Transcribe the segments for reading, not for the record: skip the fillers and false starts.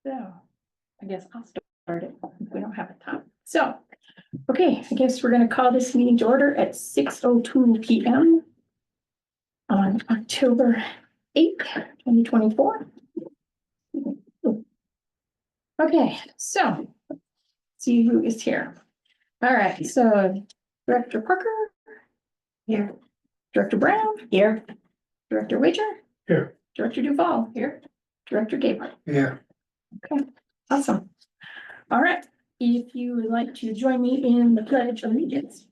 So I guess I'll start it. We don't have a time. So, okay, I guess we're gonna call this meeting to order at 6:02 PM on October 8th, 2024. Okay, so let's see who is here. All right, so Director Parker. Here. Director Brown. Here. Director Wager. Here. Director Duval. Here. Director Gabler. Yeah. Okay, awesome. All right, if you would like to join me in the Pledge of Allegiance.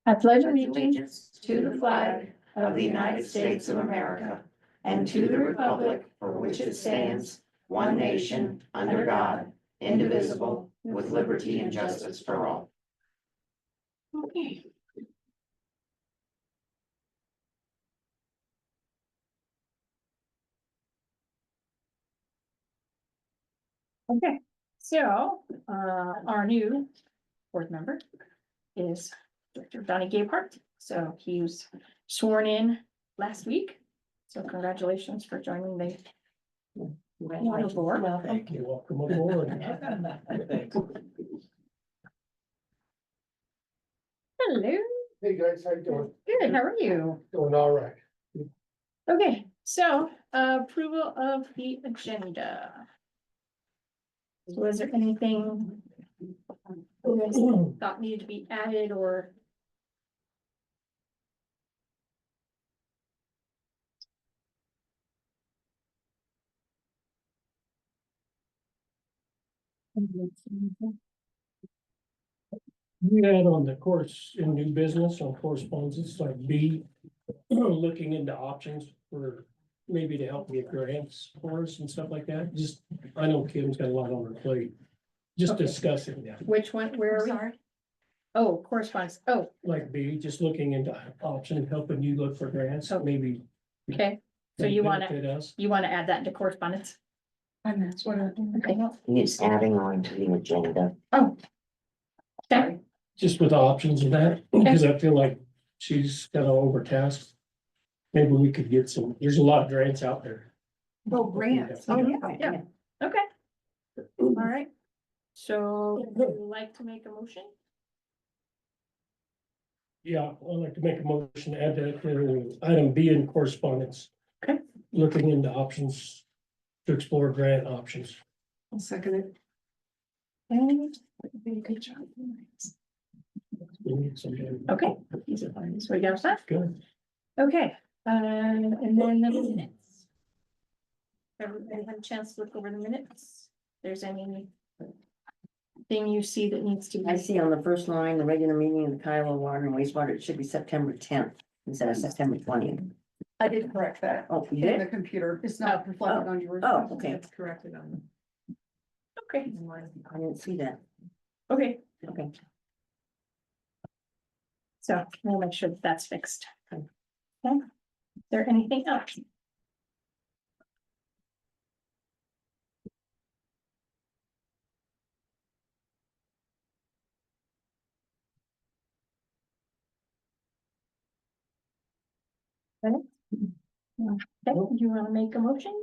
I pledge allegiance to the flag of the United States of America and to the republic for which it stands, one nation, under God, indivisible, with liberty and justice for all. Okay. Okay, so, our new board member is Director Donnie Gabehart. So he was sworn in last week. So congratulations for joining the board. Thank you. Welcome aboard. Hello, Hey guys, how you doing? good, how are you? Doing all right. Okay, so approval of the agenda. So was there anything you guys thought needed to be added or? We had on the course in new business on correspondence, like B, looking into options for maybe to help get grants for us and stuff like that. Just, I know Kim's got a lot on her plate. Just Okay. discussing that, Which one, where are we? Oh, correspondence, oh, like B, just looking into options, helping you look for grants, Oh. maybe. okay, so you wanna, benefit us. add that into correspondence? And that's what I'm doing. Okay. He's adding on to the agenda. Oh. Okay, Just with options of that, because I feel like she's kind of overtasked. Maybe we could get some, there's a lot of grants out there. oh, grants, oh, yeah, okay. All right, so would you like to make a motion? Yeah, I'd like to make a motion to add that to item B in correspondence. Okay. Looking into options to explore grant options. I'll second it. And, good job. We need some- Okay, these are fine, so we got that, Good. okay, and then the minutes. Everybody had a chance to look over the minutes, if there's any thing you see that needs to I be, see on the first line, the regular meeting of the Kiowa Water and Wastewater, it should be September 10th instead of September 20th. I did correct that Oh, you in the did? computer. It's not reflected on yours. Oh, okay. It's corrected on. okay, I didn't see that. okay, Okay. so we'll make sure that that's fixed. Okay, is there anything else? Okay, do you want to make a motion?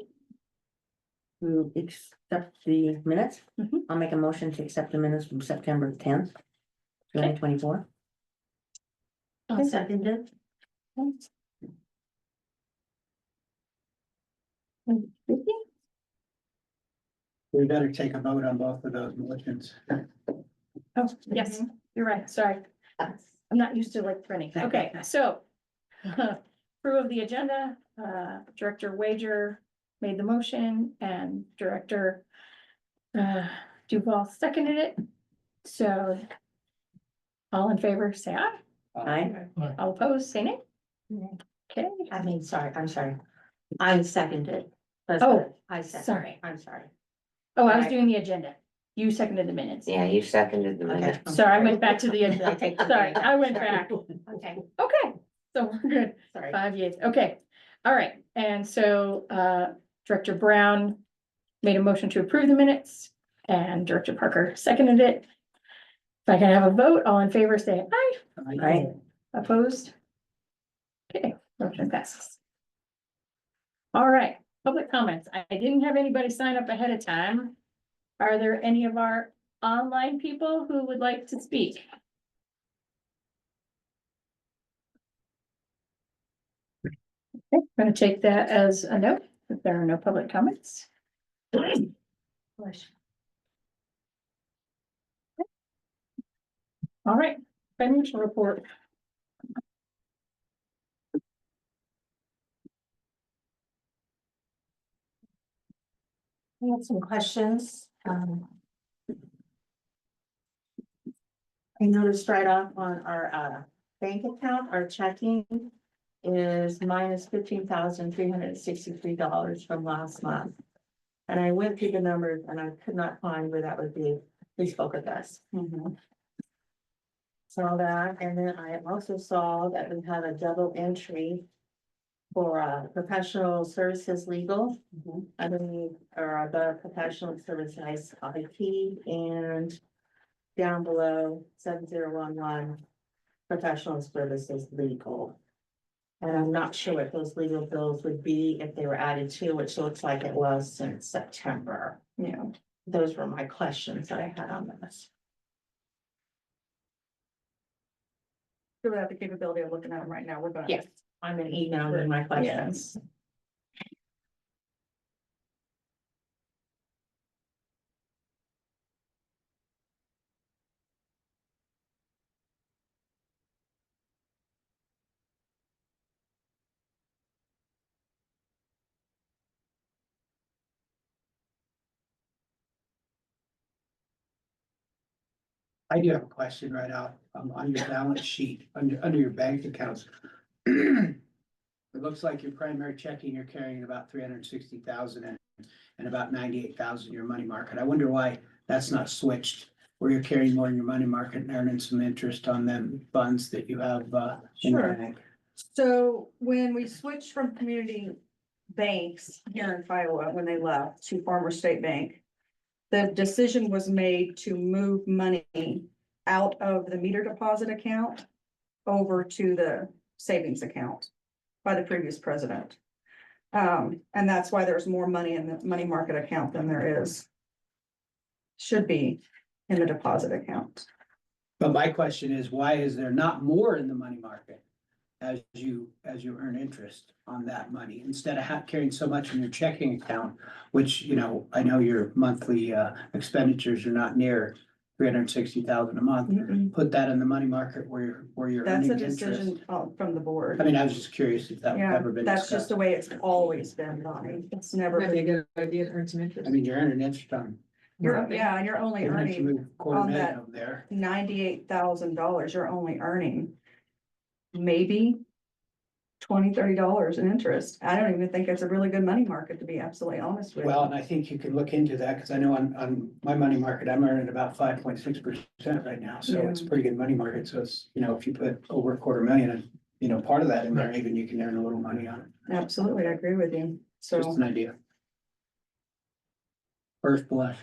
To accept the minutes, Mhm. I'll make a motion to accept the minutes from September 10th, 2024. I'll second it. We better take a vote on both of those motions. Oh, yes, you're right, sorry. I'm not used to like printing. Okay, so. Approve of the agenda, Director Wager made the motion and Director. Duval seconded it, so. All in favor, say aye. Aye. All opposed, say nay. Okay, I'm sorry. I seconded. Oh, I seconded. sorry. I'm sorry. Oh, I was doing the agenda. You seconded the minutes. Yeah, you seconded the minutes. Sorry, I went back to the agenda. Sorry, I went back. Okay, Okay, so we're good. sorry. 5 years, okay, all right, and so, Director Brown made a motion to approve the minutes, and Director Parker seconded it. If I can have a vote, all in favor, say aye. Aye. Opposed? Okay, motion passes. All right, public comments. I didn't have anybody sign up ahead of time. Are there any of our online people who would like to speak? Okay, I'm gonna take that as a note, that there are no public comments. All right, financial report. We have some questions. I noticed right off on our bank account, our checking is minus $15,363 from last month. And I went through the numbers and I could not find where that would be. Please spoke with us. Saw that, and then I also saw that we had a double entry for professional services legal. Underneath, or the professional services IT, and down below 7011 professional services legal. And I'm not sure what those legal bills would be if they were added to, which looks like it was since September. Yeah. Those were my questions that I had on this. Do we have the capability of looking at them right now? We're gonna. Yes, I'm gonna email you my questions. I do have a question right out, on your balance sheet, under your bank accounts. It looks like your primary checking, you're carrying about 360,000 and about 98,000 your money market. I wonder why that's not switched, where you're carrying more in your money market and earning some interest on them funds that you have, in your Sure. bank. So when we switched from community banks here in Kiowa, when they left to Farmer State Bank, the decision was made to move money out of the meter deposit account over to the savings account by the previous president. And that's why there's more money in the money market account than there is, should be in the deposit account. But my question is, why is there not more in the money market as you earn interest on that money, instead of carrying so much in your checking account, which, you know, I know your monthly expenditures are not near 360,000 a month. Put that in the money market where you're That's earning a interest. decision from the board. I mean, I was just curious if that would Yeah, ever been that's just discussed. the way it's always been, Bonnie. It's never That'd be been. a good idea to earn some interest. I mean, you're earning interest on. You're only Even if you earning move quarter on million that over there. $98,000. You're only earning maybe $20-30 in interest. I don't even think it's a really good money market, to be absolutely honest with you. Well, and I think you can look into that, because I know on my money market, I'm earning about 5.6% right now, so it's a pretty good money market, so it's, you know, if you put over a quarter million, and, you know, part of that in there, even you can earn a little money on it, Absolutely, I agree with you. just So. an idea. First blush.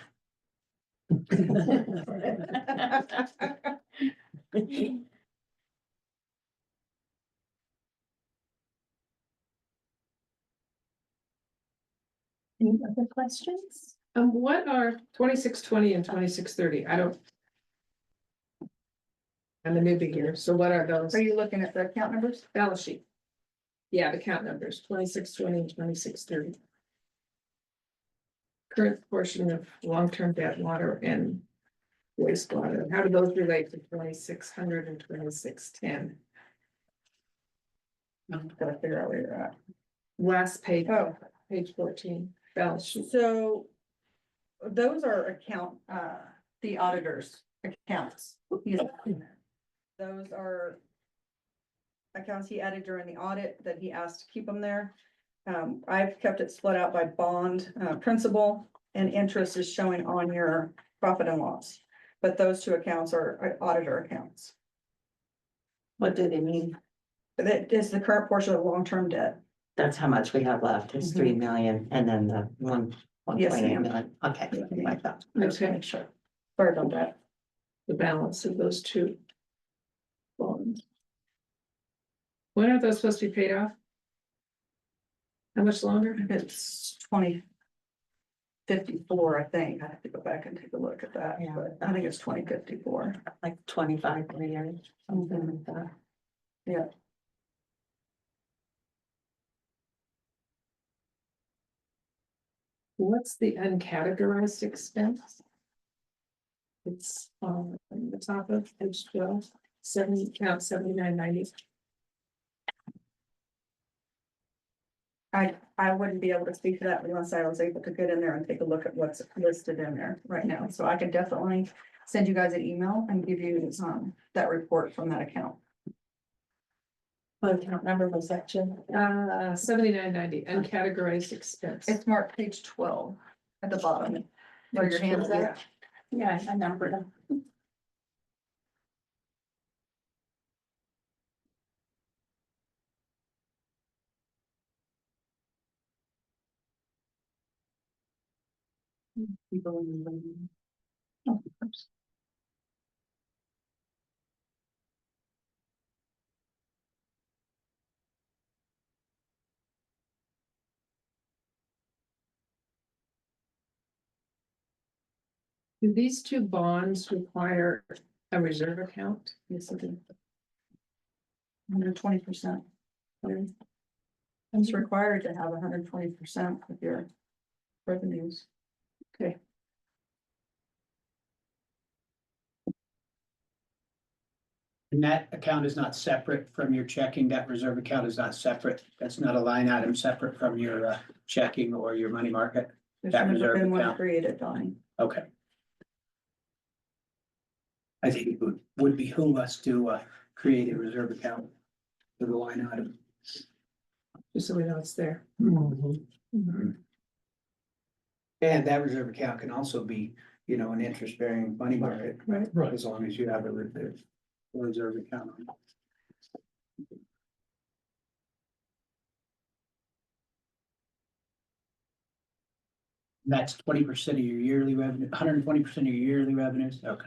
Any other questions? What are 2620 and 2630? I don't. I'm a newbie here, so what are those? Are you looking at the account numbers? Balance sheet. Yeah, the count numbers, 2620 and 2630. Current portion of long-term debt, water and wastewater. How do those relate to 2600 and 2610? I'm gonna figure out where you're at. Last page, Oh. page 14, balance sheet. So those are the auditor's accounts. Those are accounts he added during the audit that he asked to keep them there. I've kept it split out by bond, principal, and interest is showing on your profit and loss. But those two accounts are auditor accounts. What do they mean? That is the current portion of long-term debt. That's how much we have left, it's 3 million, and then the one Yes, 1.8 ma'am. million, okay, like that. Okay. Sure. Sorry about that. The balance of those two bonds. When are those supposed to be paid off? How much longer? It's 2054, I think. I have to go back and take a look at that, Yeah. but I think it's 2054. Like 25 years, something like that. Yeah. What's the uncategorized expense? It's on the top of page 12, 7990. I wouldn't be able to speak to that unless I was able to get in there and take a look at what's listed in there right now. So I can definitely send you guys an email and give you that report from that account. What account number was that, Jim? 7990, uncategorized expense. It's marked page 12 at the bottom. Where your hands at? Yeah, I numbered them. Do these two bonds require a reserve account? Yes, it is. 120%. It's required to have 120% of your revenues. Okay. And that account is not separate from your checking, that reserve account is not separate, that's not a line item separate from your checking or your money market? There's That never reserve been one account. created, Donnie. Okay. I think it would behoove us to create a reserve account for the line item. Just so we know it's there. Mhm. And that reserve account can also be, you know, an interest bearing money market, Right. Right, as long as you have a reserve account. That's 20% of your yearly revenue, 120% of your yearly revenues, okay.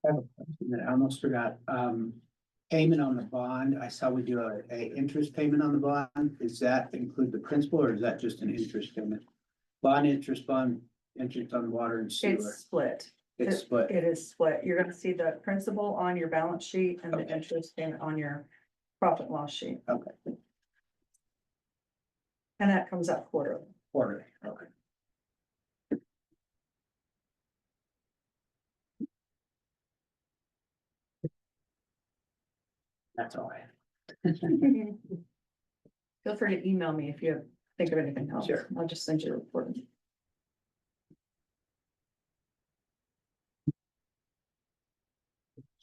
I have a question that I almost forgot, payment on the bond, I saw we do a interest payment on the bond, does that include the principal, or is that just an interest payment? Bond, interest on water and sewer, It's split. it's split, It is split. You're gonna see the principal on your balance sheet and the Okay. interest payment on your profit and loss sheet. okay, And that comes out quarterly. quarterly, okay. That's all I have. Feel free to email me if you think of anything else. Sure. I'll just send you a report.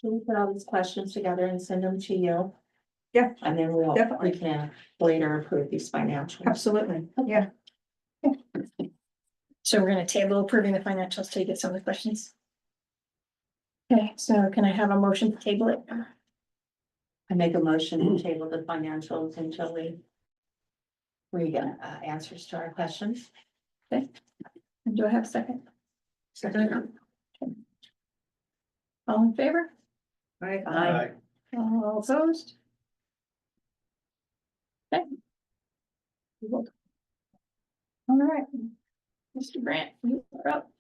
Can we put all these questions together and send them to you? Yeah, And then we Definitely. can later approve these financials. absolutely. Yeah. So we're gonna table approving the financials till you get some of the questions. Okay, so can I have a motion to table it? I make a motion to table the financials until we get answers to our questions. And do I have a second? Second. All in favor? Aye. All opposed? Okay. All right, Mr. Grant, you are up.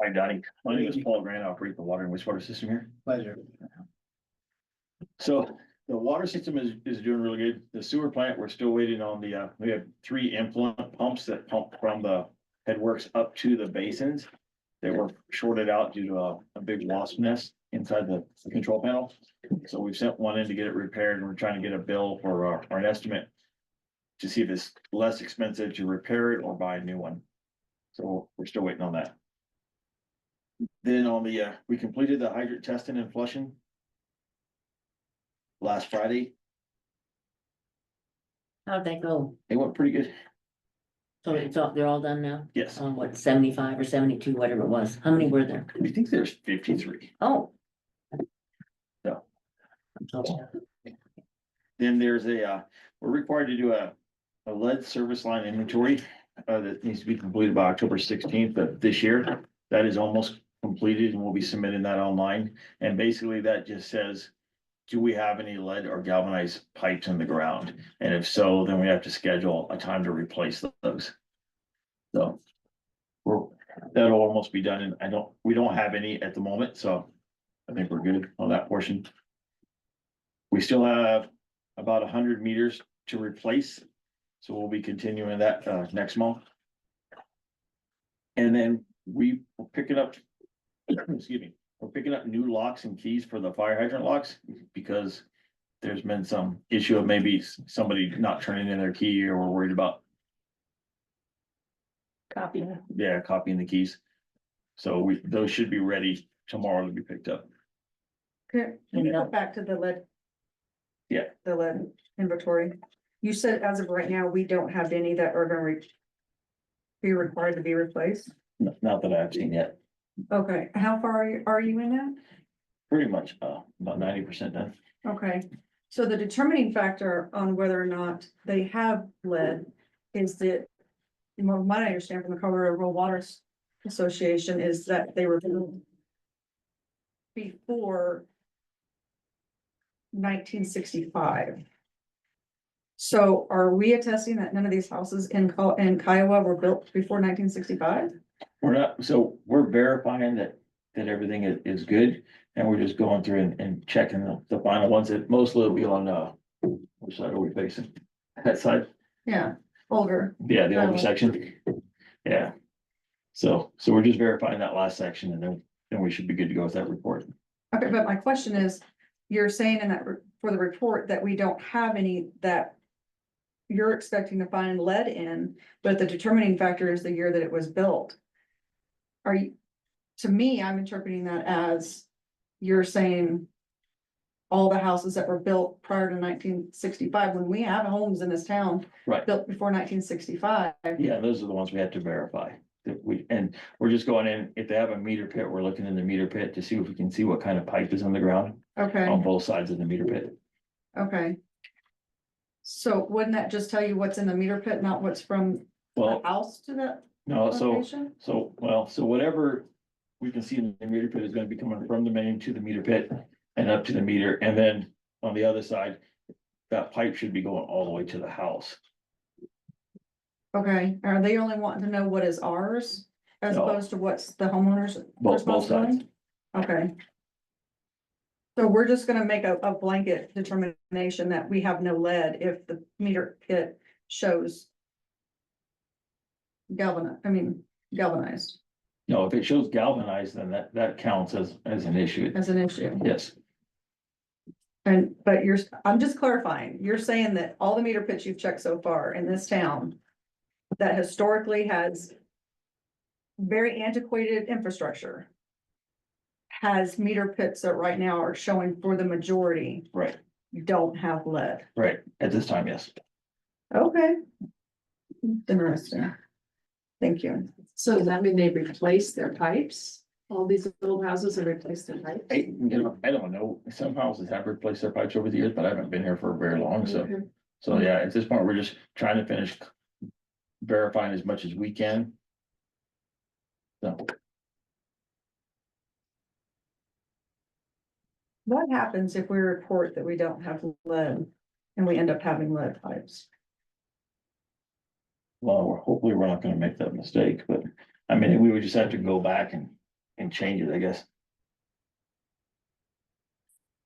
Hi, Donnie. My name is Paul Grant. I operate the water and wastewater system here. Pleasure. So the water system is doing really good. The sewer plant, we're still waiting on we have 3 influent pumps that pump from the headworks up to the basins. They were shorted out due to a big wasp nest inside the control panel. So we've sent one in to get it repaired, and we're trying to get a bill for an estimate to see if it's less expensive to repair it or buy a new one. So we're still waiting on that. Then on the, we completed the hydrant testing and flushing last Friday. How'd that go? It went pretty good. So it's all, they're all done now? Yes, On what, 75 or 72, whatever it was? How many were there? we think there's 53. Oh. So. Okay. Then there's we're required to do a lead service line inventory that needs to be completed by October 16th of this year. That is almost completed and we'll be submitting that online. And basically that just says, do we have any lead or galvanized pipes in the ground? And if so, then we have to schedule a time to replace those. So that'll almost be done, and we don't have any at the moment, so I think we're good on that portion. We still have about 100 meters to replace, so we'll be continuing that next month. And then we're picking up, excuse me, we're picking up new locks and keys for the fire hydrant locks, because there's been some issue of maybe somebody not turning in their key, or we're worried about, Copy. yeah, copying the keys. So those should be ready tomorrow to be picked up. Okay, can you go back to the lead? Yeah. The lead inventory. You said as of right now, we don't have any that are gonna be required to be replaced. Not that I've seen yet, Okay, how far are you in that? pretty much about 90% done. Okay, so the determining factor on whether or not they have lead is that, from what I understand from the Colorado Rural Water Association, is that they were built before 1965. So are we attesting that none of these houses in Kiowa were built before 1965? So we're verifying that everything is good, and we're just going through and checking the final ones. That mostly will be on which side are we facing? That side? Yeah, older. Yeah, the older section. Yeah. So we're just verifying that last section, and then we should be good to go with that report. Okay, but my question is, you're saying in that, for the report, that we don't have any that you're expecting to find lead in, but the determining factor is the year that it was built. Are you, to me, I'm interpreting that as you're saying all the houses that were built prior to 1965, when we have homes in this town Right. built before 1965. Yeah, those are the ones we have to verify. That we're just going in, if they have a meter pit, we're looking in the meter pit to see if we can see what kind of pipe is on the ground Okay, on both sides of the meter pit. okay. So wouldn't that just tell you what's in the meter pit, not what's from the Well, house to that no, location? so whatever we can see in the meter pit is gonna be coming from the main to the meter pit and up to the meter, and then on the other side, that pipe should be going all the way to the house. Okay, are they only wanting to know what is ours as No. opposed to what's the homeowner's Both sides. responsibility? Okay. So we're just gonna make a blanket determination that we have no lead if the meter pit shows galvanized No, if it shows galvanized, then that counts as an issue. as an issue. Yes, But I'm just clarifying, you're saying that all the meter pits you've checked so far in this town that historically has very antiquated infrastructure has meter pits that right now are showing for the majority right, don't have lead. right. At this time, yes. Okay. Interesting. Thank you. So does that mean they replaced their pipes? All these old houses have replaced their pipes? I don't know. Some houses have replaced their pipes over the years, but I haven't been here for very long, so. Okay. So yeah, at this point, we're just trying to finish verifying as much as we can. So, What happens if we report that we don't have lead and we end up having lead pipes? well, hopefully we're not gonna make that mistake, but I mean, we would just have to go back and change it, I guess.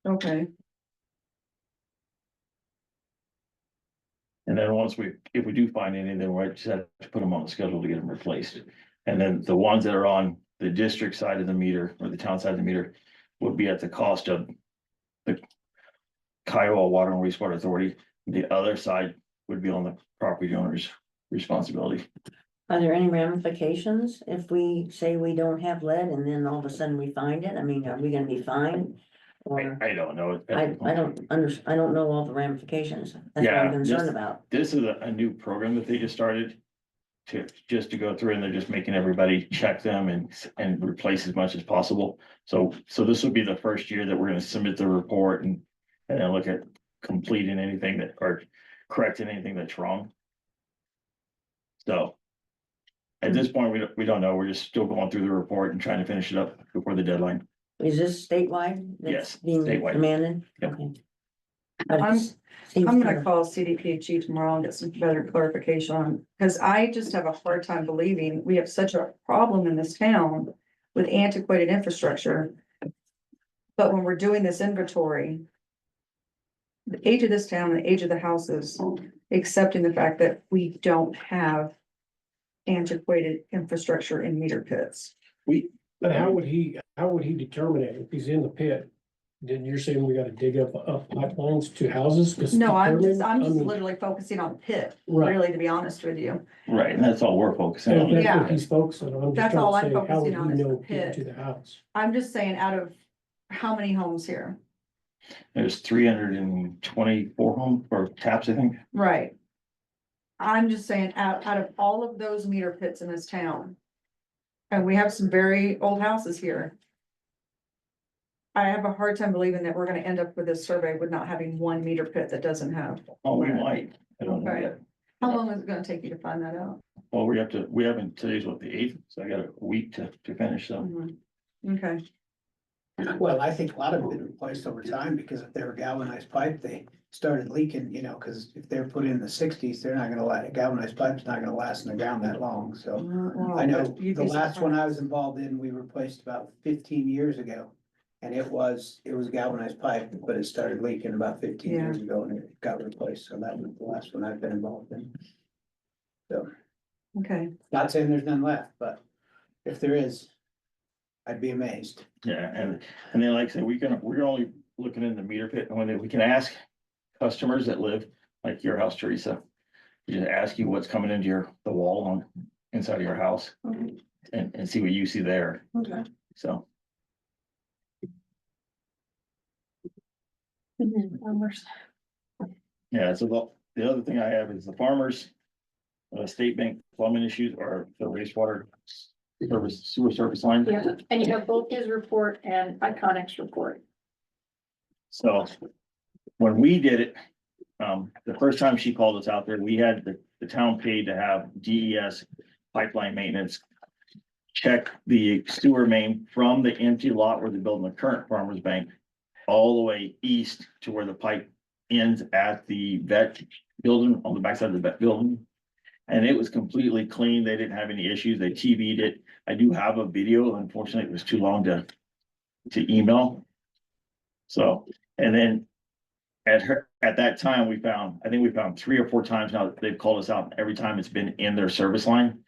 Okay, And then if we do find any, then we just have to put them on the schedule to get them replaced. And then the ones that are on the district side of the meter or the town side of the meter would be at the cost of the Kiowa Water and Wastewater Authority. The other side would be on the property owner's responsibility. Are there any ramifications if we say we don't have lead and then all of a sudden we find it? I mean, are we gonna be fined? Or, I don't know. I don't know all the ramifications. That's what Yeah, I'm concerned this- about. This is a new program that they just started. Just to go through and they're just making everybody check them and replace as much as possible. So this will be the first year that we're gonna submit the report and then look at completing anything that, or correcting anything that's wrong. So. At this point, we don't know. We're just still going through the report and trying to finish it up before the deadline. Is this statewide? that's Yes, Being statewide. demanded? Yep. Okay. But it I'm- seems I'm gonna kind of- call CDPHE tomorrow and get some better clarification on, because I just have a hard time believing we have such a problem in this town with antiquated infrastructure. But when we're doing this inventory, the age of this town, the age of the houses, accepting the fact that we don't have antiquated infrastructure in meter pits. But how would he determine it if he's in the pit? Then you're saying we gotta dig up pipelines to houses? to No, I'm determine? just I mean, literally focusing on pit, Right. really, to be honest with you. Right, and that's all we're focusing If on. that's Yeah. what he's focusing on, I'm just That's trying all to I'm say, how would focusing on he is the know pit. to the house? I'm just saying, out of how many homes here? There's 324 home or taps, I think. Right. I'm just saying, out of all of those meter pits in this town. And we have some very old houses here. I have a hard time believing that we're gonna end up with this survey with not having one meter pit that doesn't have. Oh, we Right. might. I don't know Okay. yet. How long is it gonna take you to find that out? Well, we haven't, today's what, the 8th, so I got a week to finish, so. Mhm. Okay, Well, I think a lot of them been replaced over time because if they were galvanized pipe, they started leaking, you know, because if they're put in the sixties, they're not gonna let, galvanized pipe's not gonna last in the ground that long, so. I know You'd the be last one I surprised. was involved in, we replaced about 15 years ago. And it was galvanized pipe, but it started leaking about 15 years ago and it got replaced, so that was the last one I've been involved in. So, Okay, not saying there's none left, but if there is, I'd be amazed. Yeah, and then like I said, we're only looking in the meter pit, and when we can ask customers that live, like your house, Teresa. We just ask you what's coming into the wall on, inside of your house. And see what you see there, Okay. so. Yeah, so the other thing I have is the farmers. State bank plumbing issues or the wastewater sewer service line. Yeah, and you have both his report and Iconic's report. So when we did it, the first time she called us out there, we had the town paid to have DES pipeline maintenance check the sewer main from the empty lot where they're building the current farmer's bank all the way east to where the pipe ends at the vet building, on the backside of the vet building. And it was completely clean. They didn't have any issues. They TV'd it. I do have a video. Unfortunately, it was too long to email. So, and then at that time, I think we found 3 or 4 times now that they've called us out. Every time it's been in their service line.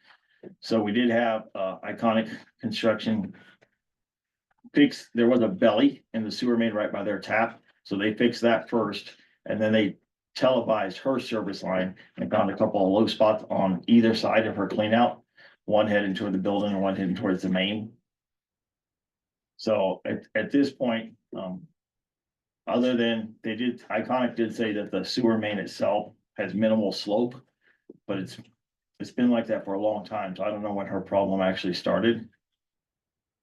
So we did have Iconic Construction fix, there was a belly in the sewer main right by their tap. So they fixed that first and then they televised her service line and found a couple of low spots on either side of her clean out. One heading toward the building and one heading towards the main. So at this point, other than Iconic did say that the sewer main itself has minimal slope. But it's been like that for a long time, so I don't know when her problem actually started.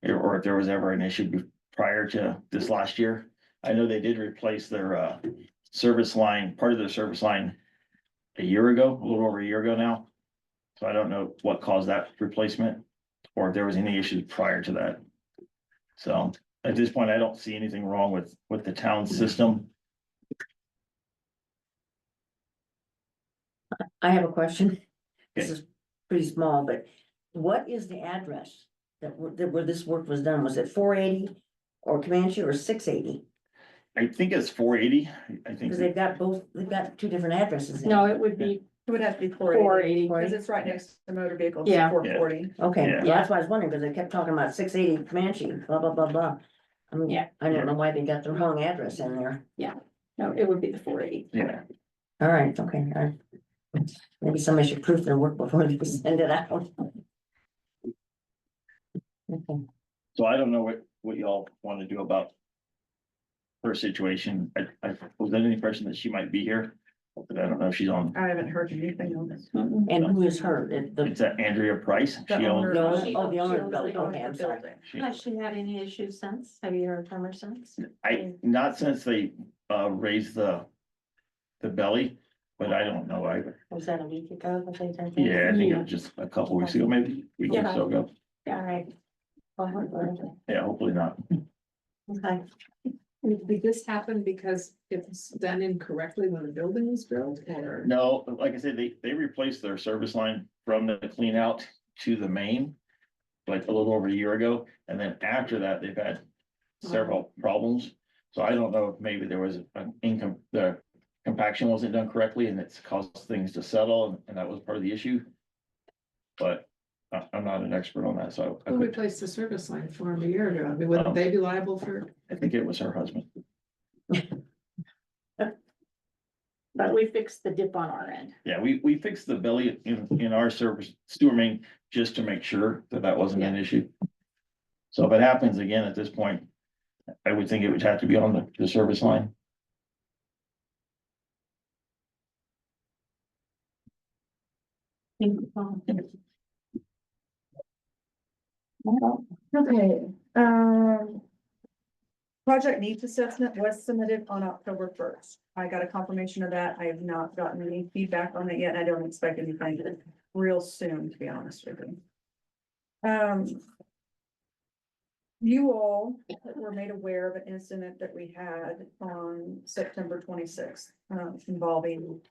Or if there was ever an issue prior to this last year. I know they did replace their service line, part of their service line a year ago, a little over a year ago now. So I don't know what caused that replacement or if there was any issues prior to that. So at this point, I don't see anything wrong with the town system. I have a question. This Okay. is pretty small, but what is the address where this work was done? Was it 480 or Comanche or 680? I think it's 480. I think. Because they've got 2 different addresses. in No, it. it would be it would have to be 480. because it's right next to motor vehicles. Yeah. 440. Okay, Yeah. well, that's why I was wondering, because they kept talking about 680 Comanche, blah, blah, blah, blah. I mean, Yeah. I don't know why they got the wrong address in there. No, it would be the 480. Yeah, All right, okay, Maybe somebody should proof their work before they send it out. Okay. So I don't know what y'all want to do about her situation. I was under the impression that she might be here, but I don't know if she's on. I haven't heard anything on this. And who is her? It's Andrea Price. The She owner. owns, No, oh, the owner of the building. Owner Okay, of I'm the sorry. building. Has she had any issues since? Have you heard from her since? not since they raised the belly, but I don't know. Was that a week ago that they did that? Yeah, I think it was just a couple weeks ago, maybe a week or so ago. All right. Well, hopefully. Yeah, hopefully not. Okay. Did this happen because it was done incorrectly when the building was built, or? No, like I said, they replaced their service line from the clean out to the main. Like a little over a year ago, and then after that, they've had several problems. So I don't know if maybe there was an the compaction wasn't done correctly and it's caused things to settle, and that was part of the issue. But I'm not an expert on that, so I Who could, replaced the service line for him a year ago? I mean, wouldn't they be liable for? I think it was her husband. But we fixed the dip on our end. Yeah, we fixed the belly in our service sewer main just to make sure that that wasn't an issue. So if it happens again at this point, I would think it would have to be on the service line. Okay, project needs assessment was submitted on October 1st. I got a confirmation of that. I have not gotten any feedback on it yet. And I don't expect anything real soon, to be honest with you. You all were made aware of an incident that we had on September 26th, involving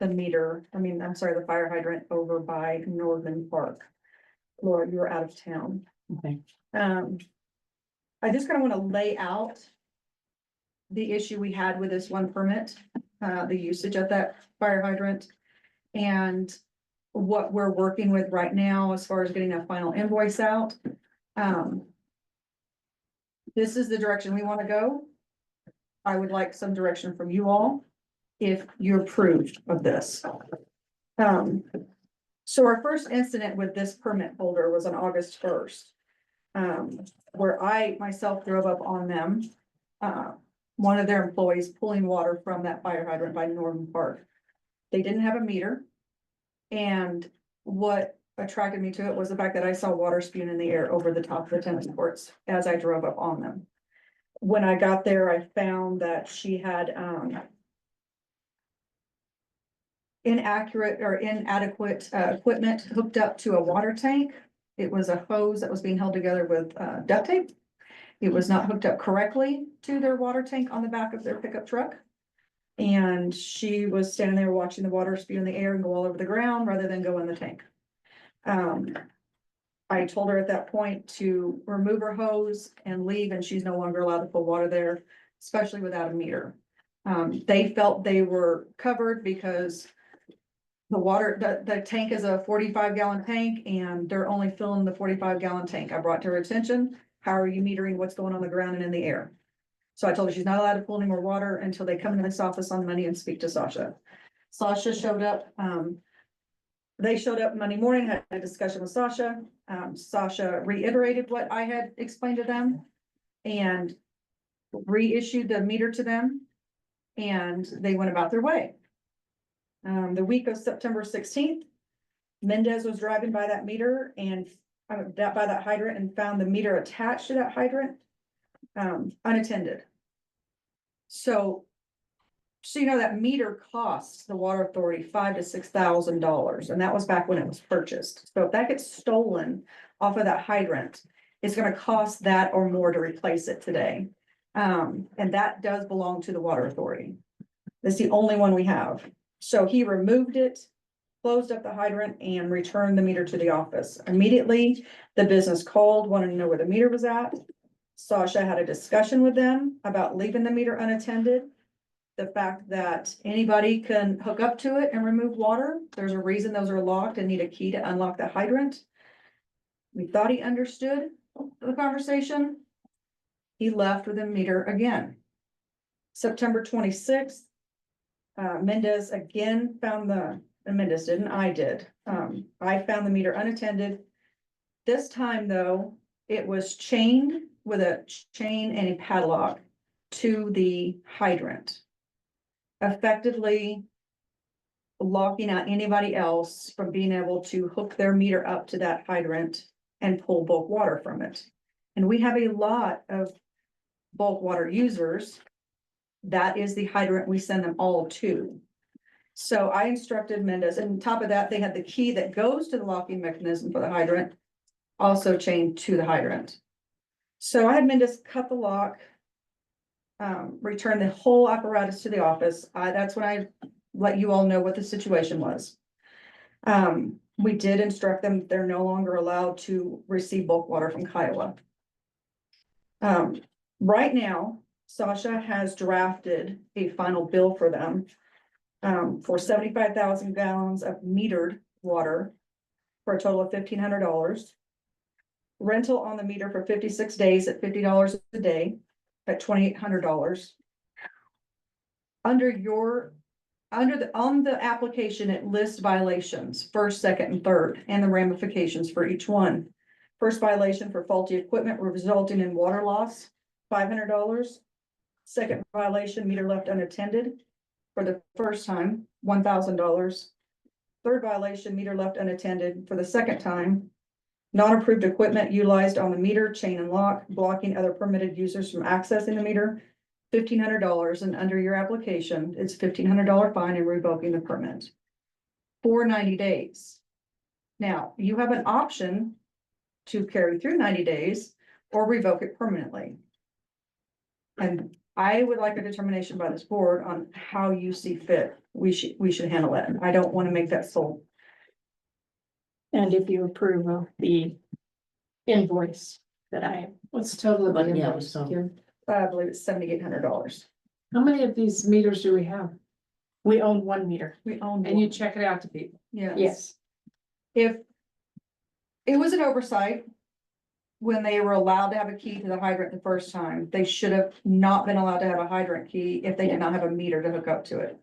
the meter, I'm sorry, the fire hydrant over by Northern Park. Laura, you were out of town. Okay. I just kind of want to lay out the issue we had with this one permit, the usage of that fire hydrant, and what we're working with right now as far as getting a final invoice out. This is the direction we want to go. I would like some direction from you all if you're approved of this. So our first incident with this permit holder was on August 1st. Where I myself drove up on them, one of their employees pulling water from that fire hydrant by Northern Park. They didn't have a meter. And what attracted me to it was the fact that I saw water spewing in the air over the top of the tennis courts as I drove up on them. When I got there, I found that she had, inaccurate or inadequate, equipment hooked up to a water tank. It was a hose that was being held together with, duct tape. It was not hooked up correctly to their water tank on the back of their pickup truck. And she was standing there watching the water spew in the air and go all over the ground rather than go in the tank. I told her at that point to remove her hose and leave, and she's no longer allowed to pull water there, especially without a meter. They felt they were covered because the tank is a 45-gallon tank and they're only filling the 45-gallon tank. I brought to her attention, how are you metering what's going on the ground and in the air? So I told her she's not allowed to pull any more water until they come into this office on Monday and speak to Sasha. Sasha showed up, they showed up Monday morning, had a discussion with Sasha. Sasha reiterated what I had explained to them and reissued the meter to them, and they went about their way. The week of September 16th, Mendez was driving by that meter and by that hydrant and found the meter attached to that hydrant, unattended. So you know, that meter costs the water authority $5,000 to $6,000, and that was back when it was purchased. So if that gets stolen off of that hydrant, it's gonna cost that or more to replace it today. And that does belong to the water authority. That's the only one we have. So he removed it, closed up the hydrant, and returned the meter to the office. Immediately, the business called, wanted to know where the meter was at. Sasha had a discussion with them about leaving the meter unattended. The fact that anybody can hook up to it and remove water. There's a reason those are locked and need a key to unlock the hydrant. We thought he understood the conversation. He left with the meter again. September 26th, Mendez again found the Amendus didn't, I did. I found the meter unattended. This time, though, it was chained with a chain and a padlock to the hydrant. Effectively locking out anybody else from being able to hook their meter up to that hydrant and pull bulk water from it. And we have a lot of bulk water users. That is the hydrant we send them all to. So I instructed Mendez, and on top of that, they had the key that goes to the locking mechanism for the hydrant, also chained to the hydrant. So I had Mendez cut the lock, return the whole apparatus to the office. That's when I let you all know what the situation was. We did instruct them, they're no longer allowed to receive bulk water from Kiowa. Right now, Sasha has drafted a final bill for them for 75,000 gallons of metered water for a total of $1,500. Rental on the meter for 56 days at $50 a day at $2,800. On the application, it lists violations, first, second, and third, and the ramifications for each one. First violation for faulty equipment resulting in water loss, $500. Second violation, meter left unattended for the first time, $1,000. Third violation, meter left unattended for the second time. Non-approved equipment utilized on the meter, chain and lock, blocking other permitted users from accessing the meter, $1,500, and under your application, it's $1,500 fine and revoking the permit for 90 days. Now, you have an option to carry through 90 days or revoke it permanently. And I would like a determination by this board on how you see fit. We should handle it. I don't want to make that sole. And if you approve of the invoice that What's the total of the But yeah, invoice? so- Kim? I believe it's $7,800. How many of these meters do we have? we own one meter. We own. And you one. check it out to people? Yes, If it was an oversight, when they were allowed to have a key to the hydrant the first time, they should have not been allowed to have a hydrant key if they did not have a meter to hook up to it.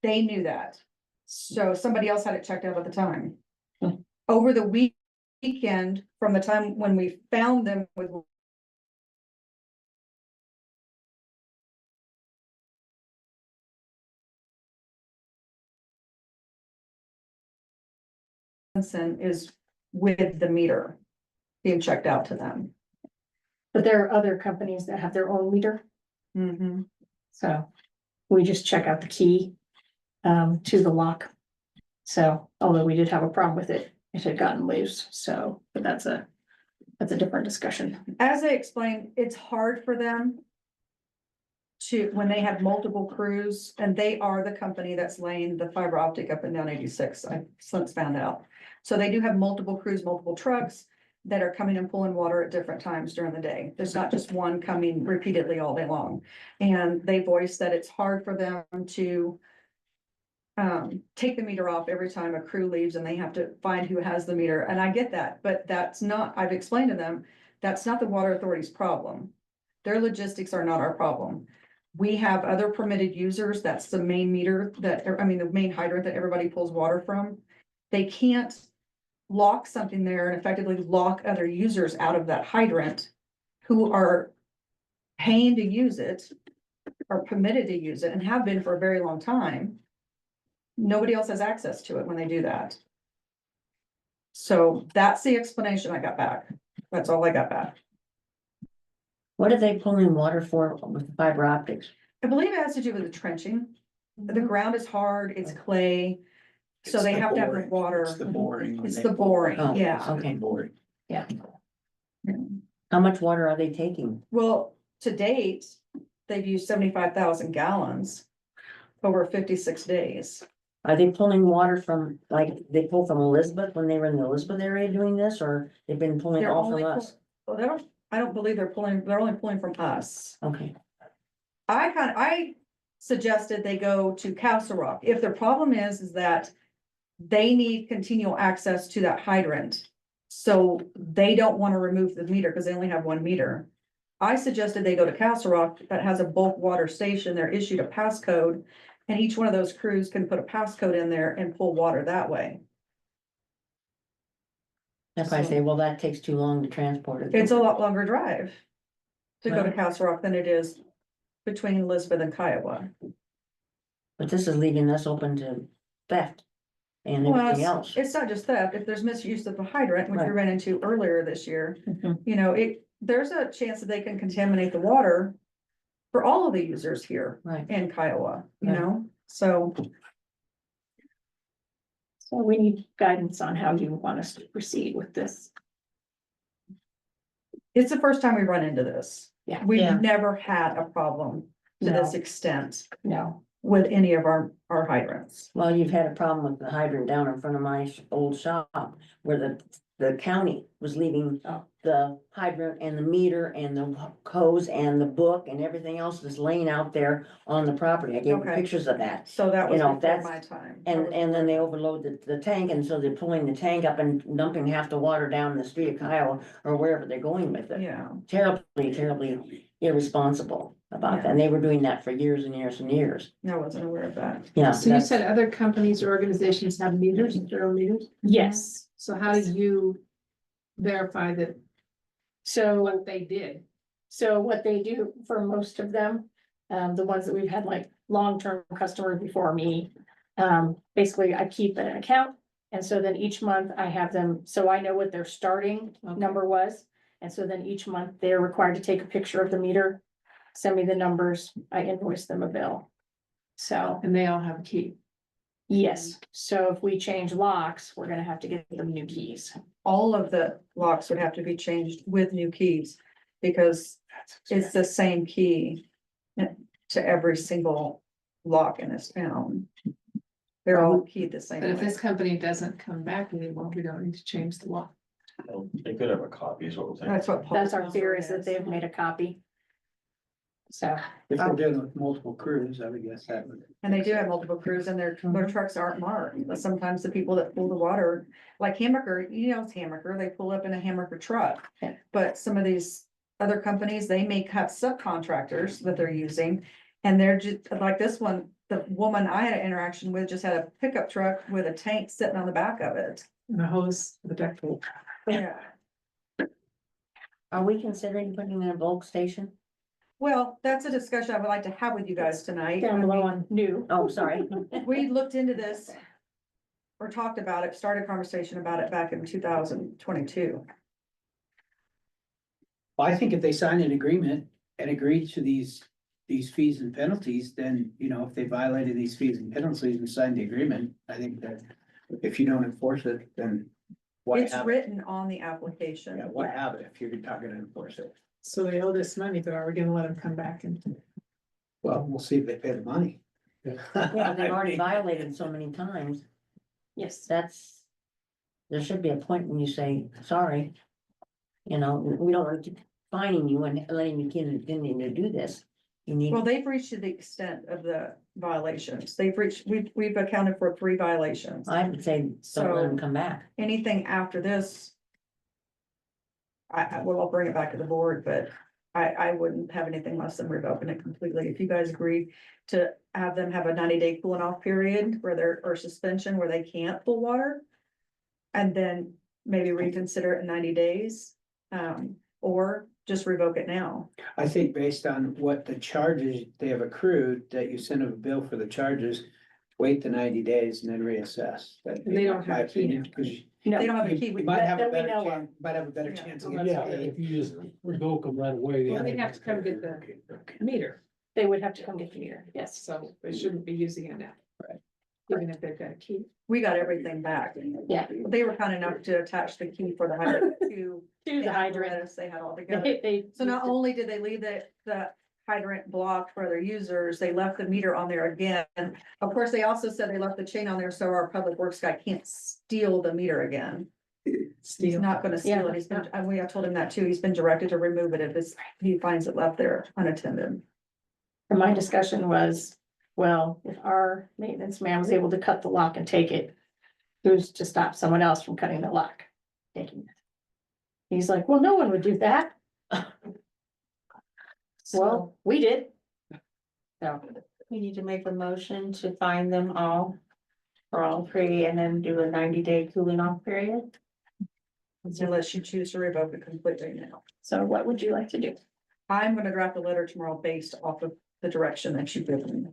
They knew that. So somebody else had it checked out at the time. Hmm. Over the weekend, from the time when we found them with is with the meter being checked out to them. but there are other companies that have their own meter, Mm-hmm. so we just check out the key to the lock. So although we did have a problem with it, it had gotten loose, so, but that's a different discussion. As I explained, it's hard for them to, when they have multiple crews, and they are the company that's laying the fiber optic up and down 86, I've since found out. So they do have multiple crews, multiple trucks that are coming and pulling water at different times during the day. There's not just one coming repeatedly all day long. And they voice that it's hard for them to take the meter off every time a crew leaves and they have to find who has the meter. And I get that, but that's not, I've explained to them, that's not the water authority's problem. Their logistics are not our problem. We have other permitted users. That's the main meter that, I mean, the main hydrant that everybody pulls water from. They can't lock something there and effectively lock other users out of that hydrant who are paying to use it, are permitted to use it and have been for a very long time. Nobody else has access to it when they do that. So that's the explanation I got back. That's all I got back. What are they pulling water for with the fiber optics? I believe it has to do with the trenching. The ground is hard, it's clay, so It's they the have to have the boring. water. It's the boring. when It's they the pull. boring, Oh, yeah. okay. Boring. How much water are they taking? Well, to date, they've used 75,000 gallons over 56 days. Are they pulling water from, like, they pull from Elizabeth when they were in the Elizabeth area doing this, or they've been pulling They're all only from pull- us? Well, I don't believe they're only pulling from us. Okay, I suggested they go to Castle Rock. If their problem is that they need continual access to that hydrant. So they don't want to remove the meter because they only have one meter. I suggested they go to Castle Rock that has a bulk water station. They're issued a passcode And each one of those crews can put a passcode in there and pull water that way. That's why I say, well, that takes too long to transport it. It's a lot longer drive to go to Well- Castle Rock than it is between Elizabeth and Kiowa. But this is leaving us open to theft and Well, everything else. it's not just theft. If there's misuse of the hydrant, which we Right. ran into earlier this year, Mhm. you know, there's a chance that they can contaminate the water for all of the users here Right. in Kiowa, you Right. know, so. So we need guidance on how you want us to proceed with this. It's the first time we run into this. Yeah. We've Yeah. never had a problem to this No. extent No, with any of our hydrants. Well, you've had a problem with the hydrant down in front of my old shop where the county was leaving Oh. the hydrant and the meter and the hose and the book and everything else is laying out there on the property. I gave you Okay. pictures of that. So that You was know, before that's- my time. And then they overload the tank, and so they're pulling the tank up and dumping half the water down the street of Kiowa or wherever they're going with it. Yeah, Terribly irresponsible about that, and they were doing that for years and years and years. I wasn't aware of that. Yeah. So you that's- said other companies or organizations have meters, zero meters? yes, So how do you verify that so. what they did? So what they do for most of them, the ones that we've had like long-term customers before me. Basically I keep an account, and so then each month I have them, so I know what their starting Okay. number was. And so then each month they're required to take a picture of the meter, send me the numbers, I invoice them a bill. So, And they all have a key. yes, so if we change locks, we're gonna have to get them new keys. All of the locks would have to be changed with new keys because it's the same key to every single lock in this town. They're all keyed the same But if way. this company doesn't come back anymore, we don't need to change the law. They could have a copy, is what we're saying. That's what. That's our Paul's fear, number is that they've made a copy. So, If they're dealing with multiple crews, I would guess that would. And they do have multiple crews and their trucks aren't marked, but sometimes the people that pull the water, like Hammaker, you know, it's Hammaker, they pull up in a Hammaker truck. Yeah. But some of these other companies, they may have subcontractors that they're using. And they're just, like this one, the woman I had an interaction with just had a pickup truck with a tank sitting on the back of it. And a hose, the duct tape. Yeah. Are we considering putting in a bulk station? Well, that's a discussion I would like to have with you guys tonight. down below on new. Oh, sorry. We looked into this. Or talked about it, started a conversation about it back in 2022. Well, I think if they sign an agreement and agree to these fees and penalties, then, you know, if they violated these fees and penalties and signed the agreement, I think that if you don't enforce it, then why It's have it? written on the application. Yeah, why have it if you're not gonna enforce it? So they owe this money, but are we gonna let them come back and? Well, we'll see if they pay the money. Yeah, they've already violated so many times. Yes, There should be a point when you say, sorry. You know, we don't want to keep fining you and letting you continue to do this. You need, Well, they've reached to the extent of the violations. They've reached, we've accounted for 3 violations. I would say, don't let them come back. Anything after this. Well, I'll bring it back to the board, but I wouldn't have anything less than revoking it completely. If you guys agree to have them have a 90-day cooling off period or suspension where they can't pull water. And then maybe reconsider it in 90 days, or just revoke it now. I think based on what the charges they have accrued, that you send them a bill for the charges, wait the 90 days and then reassess. That'd And they be don't my have a key opinion, now. because no, They don't have a you key. you We- might have a that we better know of. chance, might have a better Yeah. chance. Well, of that's getting okay. paid. If you just revoke them right away. Well, they'd have to come get the meter, they would have to come get the meter, yes. so they shouldn't be using it now. Right. Even if they've got a key. We got everything back. Yeah. They were kind enough to attach the key for the hydrant to. To the hydrant. apparatus They had all together. They. So not only did they leave the hydrant blocked for their users, they left the meter on there again. Of course, they also said they left the chain on there so our public works guy can't steal the meter again. He's Steal. not gonna steal Yeah. it. He's been, I told him that too. He's been directed to remove it if he finds it left there unattended. And my discussion was, well, if our maintenance man was able to cut the lock and take it, who's to stop someone else from cutting the lock? Taking it. He's like, well, no one would do that. Well, we did. So, We need to make a motion to find them all. For all three and then do a 90-day cooling off period. Unless you choose to revoke it completely now. So what would you like to do? I'm gonna draft a letter tomorrow based off of the direction that you've given me.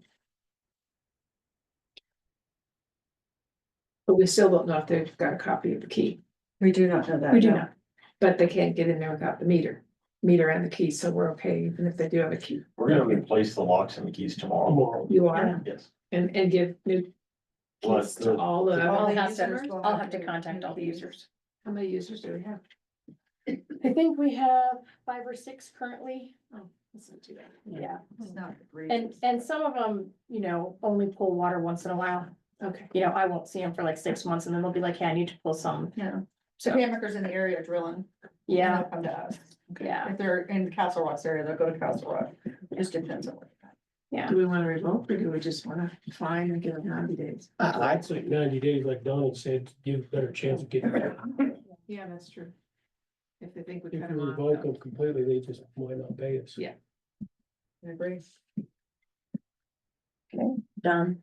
But we still don't know if they've got a copy of the key, We do not know that. We do no. not. but they can't get in there without the meter and the key, so we're okay, even if they do have a key. We're gonna replace the locks and the keys tomorrow. Tomorrow. You are, Yes. and give new Well, keys to all the, All I'll the have to, users will I'll have have to to contact all the use. users. how many users do we have? I think we have 5 or 6 currently. Oh, that's not too bad. Yeah. It's not And, egregious. and some of them, only pull water once in a while. Okay. I won't see them for like 6 months and then they'll be like, hey, I need to pull some. Yeah. So, So hammer's in the area drilling. and yeah, they'll come to us. yeah, If they're in Castle Rock's area, they'll go to Castle Rock. It just depends on what. yeah. Do we want to revoke or do we just want to fine and give them 90 days? I'd say 90 days, like Donald said, to give a better chance of getting it. Yeah, that's true. If they think we If cut we them revoke off. them completely, they just might not pay us. Yeah. I agree. Done.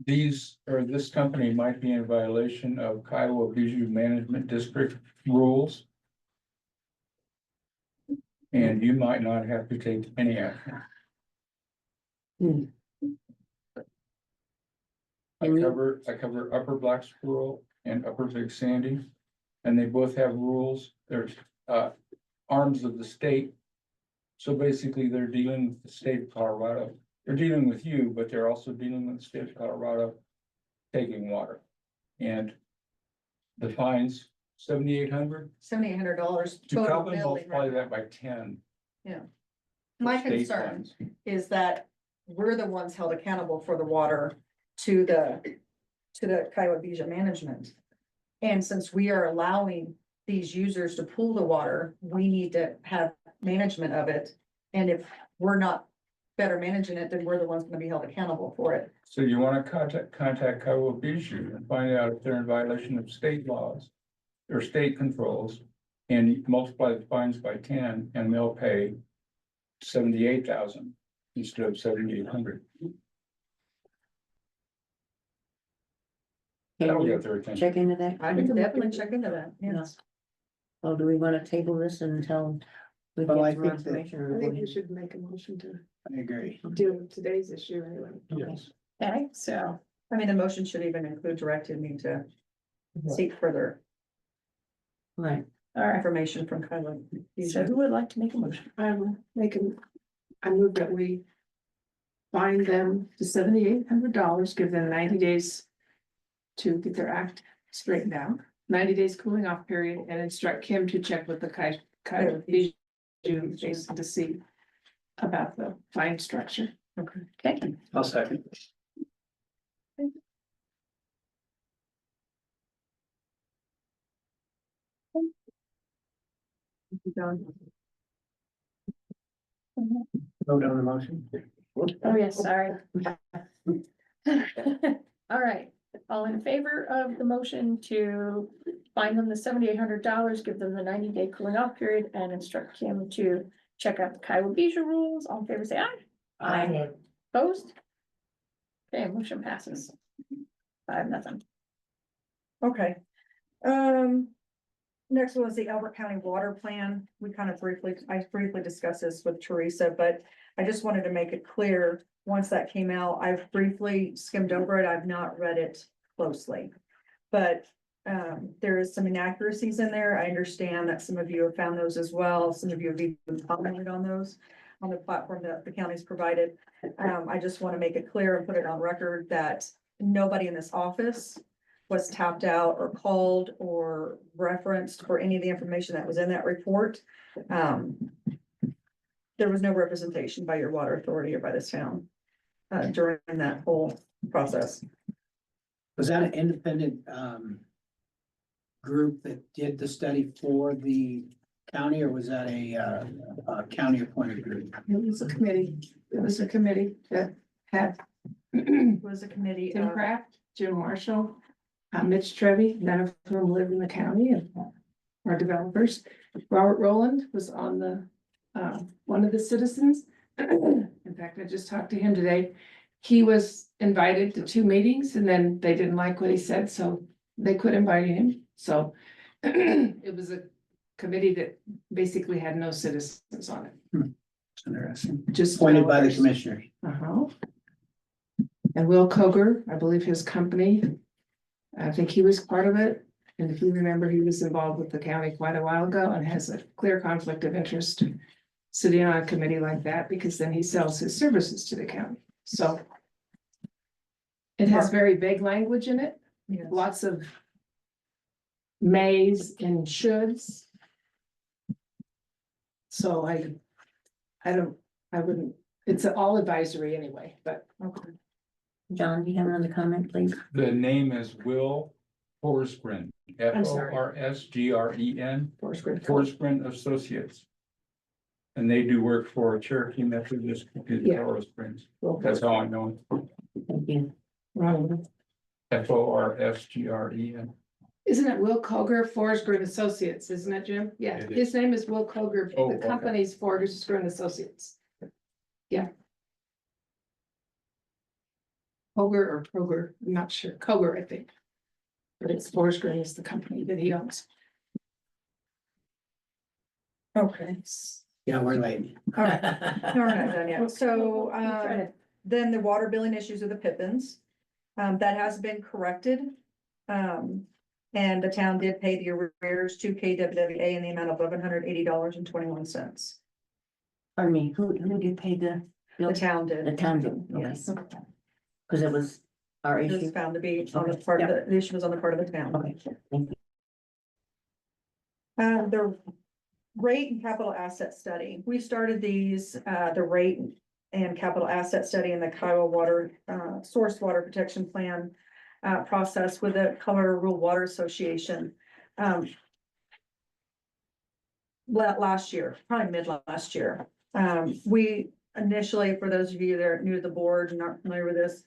This company might be in violation of KWWA Management District rules. And you might not have to take any action. I And you- cover Upper Black Squirrel and Upper Big Sandy. And they both have rules. There's arms of the state. So basically, they're dealing with the state of Colorado. They're dealing with you, but they're also dealing with the state of Colorado taking water. And the fines, $7,800. $7,800 To total. probably billing multiply right now. that by 10. My state concern fines. is that we're the ones held accountable for the water to the KWWA management. And since we are allowing these users to pool the water, we need to have management of it. And if we're not better managing it, then we're the ones gonna be held accountable for it. So you want to contact KWWA and find out if they're in violation of state laws or state controls. And you multiply the fines by 10 and they'll pay 78,000 instead of 7,800. That'll get their attention. Check into that. I can definitely check into that, yes. Oh, do we want to table this until we Well, I get more think that- information? or I go think we ahead? should make a motion to I agree. deal with today's issue anyway. Yes. Okay, so, I mean, the motion should even include directing me to seek further Right, all right. information from So KWWA. who would like to make a motion? I will I move that we fine them the $7,800, give them 90 days to get their act straightened out, 90 days cooling off period, and instruct Kim to check with the KWWA basin to see about the fine structure. Okay, I'll second. Vote on the motion. oh, yes, sorry. All right, all in favor of the motion to fine them the $7,800, give them the 90-day cooling off period and instruct Kim to check out the KWWA rules, all in favor, say aye. Aye. Opposed? Okay, motion passes. 5-0. Okay. Next one was the Albert County Water Plan. We kind of I briefly discussed this with Teresa, but I just wanted to make it clear, once that came out, I've briefly skimmed over it. I've not read it closely. But there is some inaccuracies in there. I understand that some of you have found those as well. Some of you have even commented on those on the platform that the county's provided. I just want to make it clear and put it on record that nobody in this office was tapped out or called or referenced for any of the information that was in that report. There was no representation by your water authority or by this town during that whole process. Was that an independent group that did the study for the county, or was that a county appointed group? It was a committee that had It was a committee Tim of, Kraft, Jim Marshall, Mitch Trevi, none of whom live in the county and are developers. Robert Rowland was on the, one of the citizens. And fact, I just talked to him today. He was invited to 2 meetings and then they didn't like what he said, so they quit inviting him, so. It was a committee that basically had no citizens on it, It's interesting. just. Appointed by the developers. commissioners. Uh-huh. And Will Koger, I believe his company, I think he was part of it. And if you remember, he was involved with the county quite a while ago and has a clear conflict of interest sitting on a committee like that, because then he sells his services to the county, so. It has very vague language in it, Yes. lots of mays and shoulds. So I wouldn't, it's all advisory anyway, but. Okay. John, do you have another comment, please? The name is Will Forsgren, I'm sorry. Forsgren, Forest Grid. Forsgren Associates. And they do work for Cherokee Methodist in Yeah. Colorado Springs. Well, That's how I know Thank you. wrong. it. Forsgren. Isn't it Will Koger, Forest Grid Associates, isn't it, Jim? Yeah, It his name is Will Koger, Oh, the okay. company's Forest Grid Associates. Yeah. Koger or Kroger, I'm not sure, Koger, I think. But it's Forest Grid is the company that he owns. Okay. Yeah, we're late. All right. No, we're not done yet. So, then the water billing issues of the Pippins, that has been corrected. And the town did pay the arrears to KWWA in the amount of $1,180.21. Pardon me, who did pay the The bill? town did. The town did, okay. Yes. Cause it was our It issue. was found to be on the part, the issue was on the part of the town. Okay, thank you. The rate and capital asset study, we started these, the rate and capital asset study in the KWWA source water protection plan process with the Colorado Rural Water Association. Last year, probably mid last year. We initially, for those of you that are new to the board and aren't familiar with this,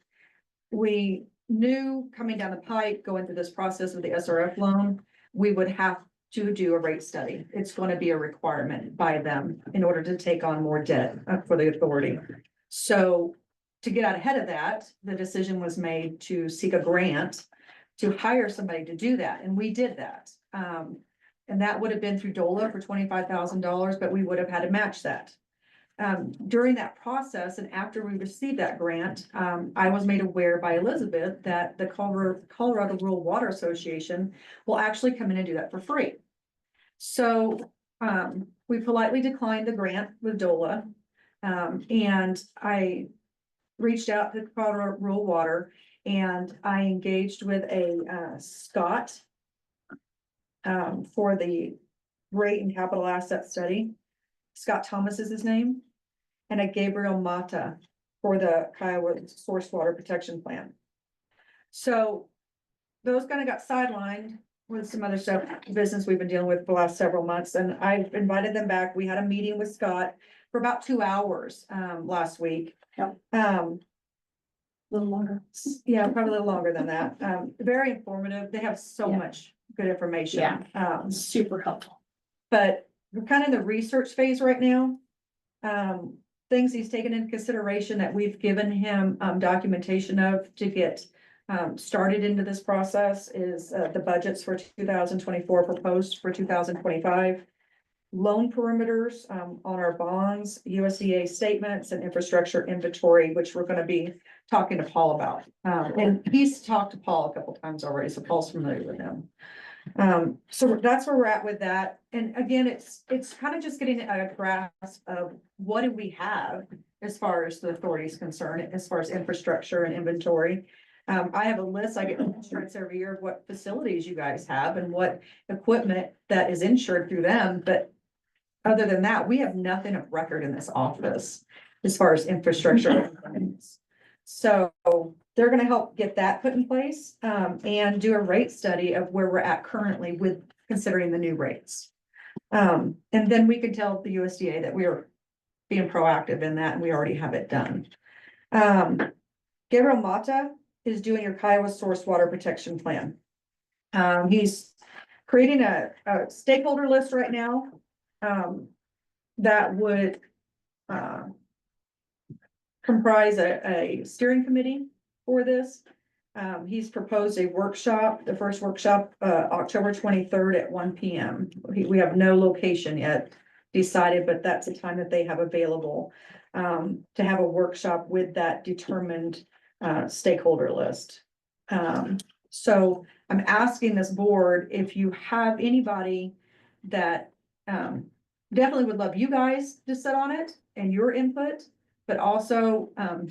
we knew coming down the pipe, going through this process with the SRF loan, we would have to do a rate study. It's going to be a requirement by them in order to take on more debt for the authority. So to get out ahead of that, the decision was made to seek a grant to hire somebody to do that, and we did that. And that would have been through DOLA for $25,000, but we would have had to match that. During that process and after we received that grant, I was made aware by Elizabeth that the Colorado Rural Water Association will actually come in and do that for free. So, we politely declined the grant with DOLA. And I reached out to Colorado Rural Water and I engaged with a, Scott for the rate and capital asset study. Scott Thomas is his name. And a Gabriel Mata for the Kiowa Source Water Protection Plan. So those kind of got sidelined with some other stuff, business we've been dealing with for the last several months, and I've invited them back. We had a meeting with Scott for about 2 hours last week. Yep. A little longer. Yeah, probably a little longer than that. Very informative. They have so Yeah. much good information. Yeah. Super helpful. But we're kind of in the research phase right now. Things he's taken into consideration that we've given him documentation of to get started into this process is the budgets for 2024 proposed for 2025. Loan perimeters on our bonds, USDA statements and infrastructure inventory, which we're going to be talking to Paul about. And he's talked to Paul a couple times already, so Paul's familiar with him. So that's where we're at with that. And again, it's kind of just getting a grasp of what do we have as far as the authority is concerned, as far as infrastructure and inventory. I have a list, I get insurance every year of what facilities you guys have and what equipment that is insured through them, but other than that, we have nothing of record in this office as far as infrastructure. So they're gonna help get that put in place, and do a rate study of where we're at currently with considering the new rates. And then we can tell the USDA that we are being proactive in that and we already have it done. Gabriel Mata is doing your Kiowa Source Water Protection Plan. He's creating a stakeholder list right now, that would, comprise a steering committee for this. He's proposed a workshop, the first workshop, October 23rd at 1 p.m. We have no location yet decided, but that's the time that they have available to have a workshop with that determined stakeholder list. So I'm asking this board if you have anybody that definitely would love you guys to sit on it and your input, but also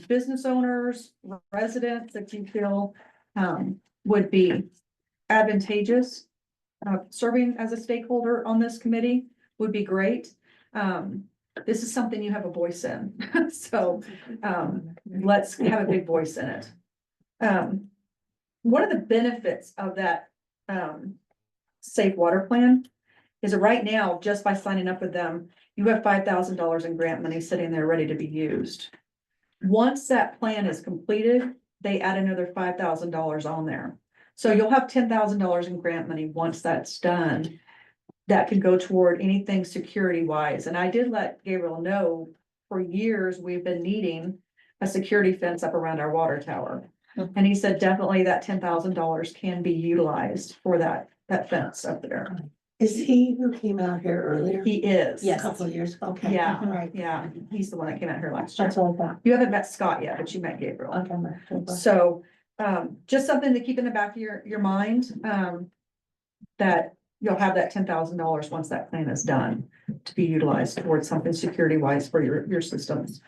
business owners, residents that you feel would be advantageous. Serving as a stakeholder on this committee would be great. This is something you have a voice in, so let's have a big voice in it. One of the benefits of that safe water plan is that right now, just by signing up with them, you have $5,000 in grant money sitting there ready to be used. Once that plan is completed, they add another $5,000 on there. So you'll have $10,000 in grant money once that's done. That can go toward anything security wise. And I did let Gabriel know for years we've been needing a security fence up around our water tower. And he said definitely that $10,000 can be utilized for that fence up there. Is he who came out here earlier? He is. A couple of years, okay. Yeah, Right. yeah, he's the one that came out here last year. That's what I thought. You haven't met Scott yet, but you met Gabriel. Okay. So, just something to keep in the back of your mind, that you'll have that $10,000 once that plan is done to be utilized towards something security wise for your systems.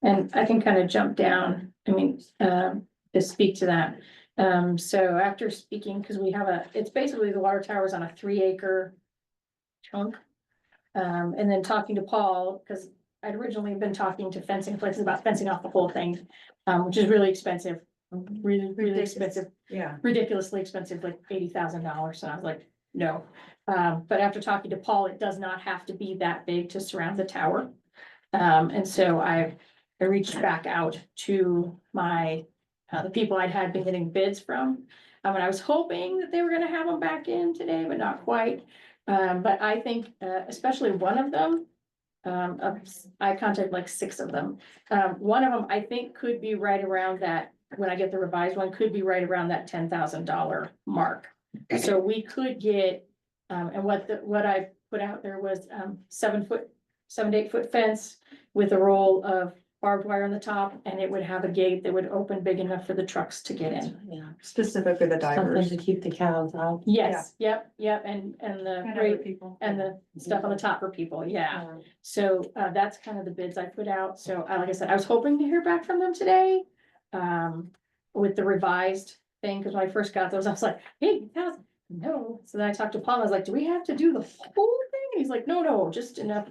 And I can kind of jump down, I mean, to speak to that. So after speaking, because we have it's basically the water tower's on a 3-acre chunk. And then talking to Paul, because I'd originally been talking to fencing places about fencing off the whole thing, which is really expensive, really expensive, Yeah. ridiculously expensive, like $80,000. So I was like, no. But after talking to Paul, it does not have to be that big to surround the tower. And so I reached back out to the people I'd had been getting bids from. And I was hoping that they were gonna have them back in today, but not quite. But I think, especially one of them, I contacted like 6 of them. One of them I think could be right around that, when I get the revised one, could be right around that $10,000 mark. So we could get, and what I put out there was 7 to 8 foot fence with a roll of barbed wire on the top, and it would have a gate that would open big enough for the trucks to get in. Yeah. Specifically the divers. Something to keep the cows out. Yes, yep, and And the other rate people. and the stuff on the top for people, yeah. So that's kind of the bids I put out. So like I said, I was hoping to hear back from them today. With the revised thing, because when I first got those, I was like, hey, no. So then I talked to Paul, I was like, do we have to do the whole thing? And he's like, no, just enough.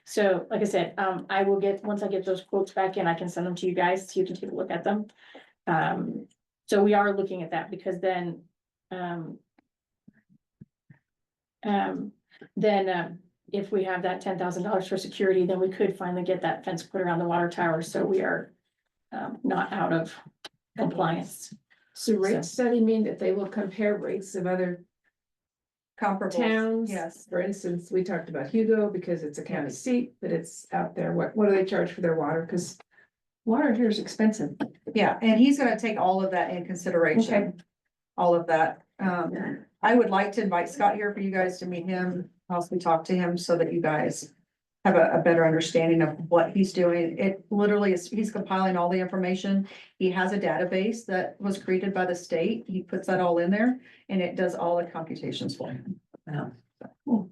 So like I said, I will once I get those quotes back in, I can send them to you guys so you can take a look at them. So we are looking at that, because then if we have that $10,000 for security, then we could finally get that fence put around the water tower, so we are not out of compliance. So rate study mean that they will compare rates of other Comparable. towns? Yes. For instance, we talked about Hugo because it's a county seat, but it's out there. What do they charge for their water? Because water here is expensive. Yeah, and he's gonna take all of that in consideration. All of that. I would like to invite Scott here for you guys to meet him, possibly talk to him so that you guys have a better understanding of what he's doing. It literally is, he's compiling all the information. He has a database that was created by the state. He puts that all in there and it does all the computations for him. Wow. And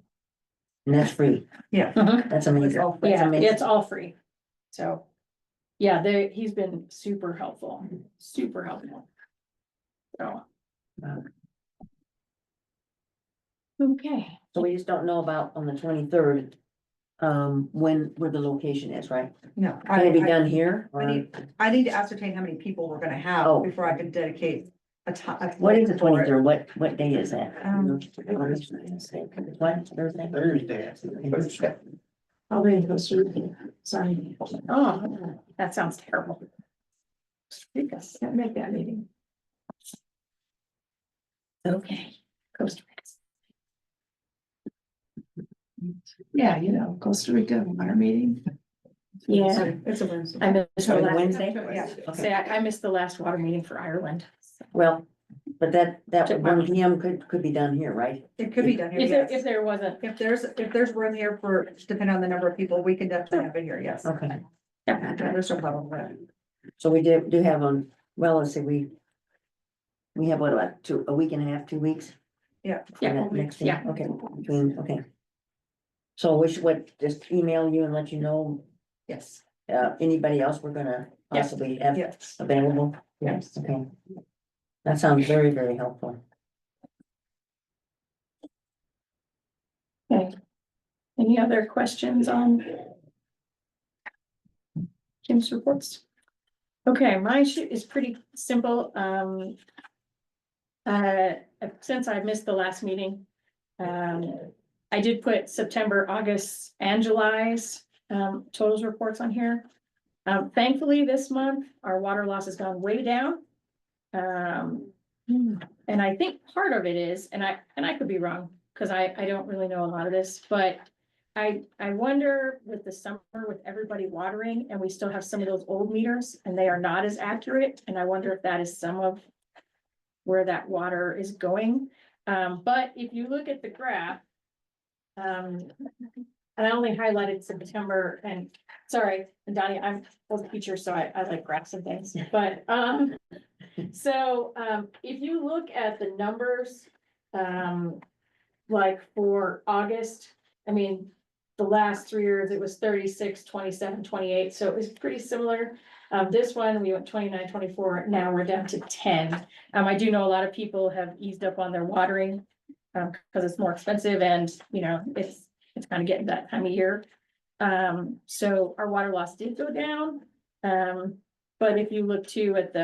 that's free. Yeah. That's amazing. That's Yeah, amazing. it's all free. So, yeah, he's been super helpful. So. Okay. So we just don't know about on the 23rd, where the location is, right? No. Can it be done here? I or- I need to ascertain how many people we're gonna have Oh. before I can dedicate a time. What is the 23rd? What day is that? What, Thursday? Thursday. I'll be in Costa Rica. Sorry. Oh, that sounds terrible. Can't make that meeting. Okay. Costa Rica. Yeah, Costa Rica, water meeting. Yeah. It's a Wednesday. I missed the Sorry, last, Wednesday? Yeah. Okay, say, I missed the last water meeting for Ireland. well, but that Check my- 1 PM could be done here, right? It could be done here, If there, if yes. there wasn't, If there's room here for, depending on the number of people, we can definitely have it here, yes. Okay, yeah, There's no problem with that. so we do have well, let's see, we have what, about a week and a half, 2 weeks? Yeah. For Yeah, that next thing? yeah. Okay, okay. So we should just email you and let you know, Yes, anybody else we're gonna Yeah. possibly have yes. available? Yes. Okay. That sounds very, very helpful. okay. Any other questions on Kim's reports? Okay, my sheet is pretty simple. Since I missed the last meeting, I did put September, August, and July's totals reports on here. Thankfully, this month, our water loss has gone way down. And I think part of it is, and I could be wrong, because I don't really know a lot of this, but I wonder with the summer, with everybody watering, and we still have some of those old meters, and they are not as accurate, and I wonder if that is some of where that water is going. But if you look at the graph, and I only highlighted September, and sorry, and Donnie, I'm old teacher, so I like graphs and things, but, so, if you look at the numbers, like for August, I mean, the last 3 years, it was 36, 27, 28, so it was pretty similar. This one, we went 29, 24. Now we're down to 10. I do know a lot of people have eased up on their watering, because it's more expensive and, you know, it's kind of getting that time of year. So our water loss did go down. But if you look too at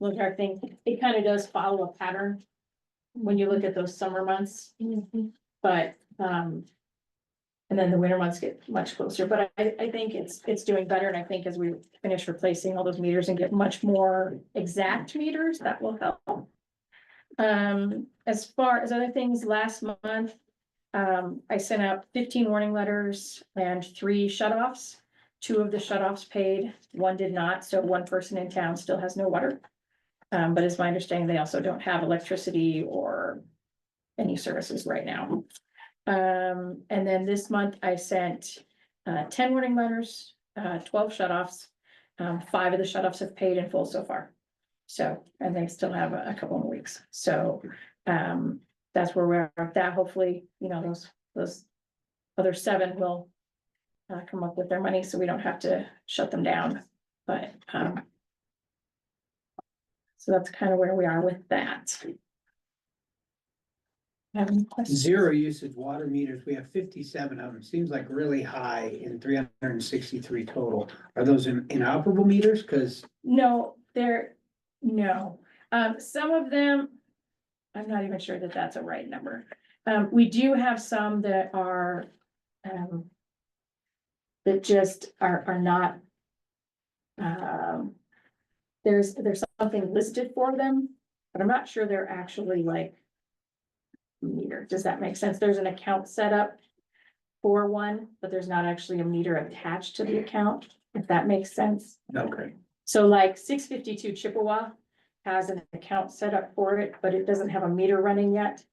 I think it kind of does follow a pattern when you look at those summer months. But, and then the winter months get much closer, but I think it's doing better. And I think as we finish replacing all those meters and get much more exact meters, that will help. As far as other things, last month, I sent out 15 warning letters and 3 shutoffs. 2 of the shutoffs paid, 1 did not, so 1 person in town still has no water. But it's my understanding they also don't have electricity or any services right now. And then this month I sent 10 warning letters, 12 shutoffs. 5 of the shutoffs have paid in full so far. So, and they still have a couple more weeks. So, that's where we're at that. Hopefully, you know, those other 7 will come up with their money so we don't have to shut them down. But, so that's kind of where we are with that. Have any questions? Zero usage water meters, we have 57 of them, seems like really high in 363 total. Are those inoperable meters? Cause No, no, some of them, I'm not even sure that that's a right number. We do have some that are, that just are not. There's something listed for them, but I'm not sure they're actually like meter. Does that make sense? There's an account set up for one, but there's not actually a meter attached to the account, if that makes sense. okay, So like 652 Chippewa has an account set up for it, but it doesn't have a meter running yet.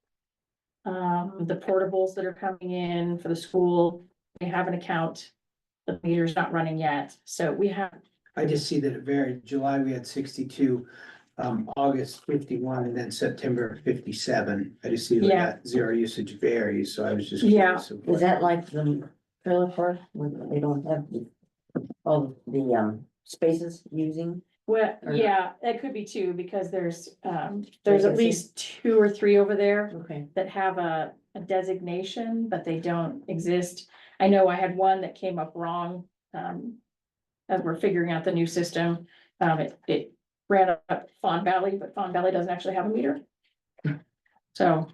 The portables that are coming in for the school, they have an account. The meter's not running yet, so we have, I just see that it varied. July, we had 62, August 51, and then September 57. I just see Yeah. that zero usage varies, so I was just Yeah. curious. of Is what- that like the trailer park, where they don't have all the spaces using? well, Or- yeah, it could be 2, because there's at Vacancy. least 2 or 3 over there Okay, that have a designation, but they don't exist. I know I had one that came up wrong, as we're figuring out the new system. It ran up Fawn Valley, but Fawn Valley doesn't actually have a meter. So,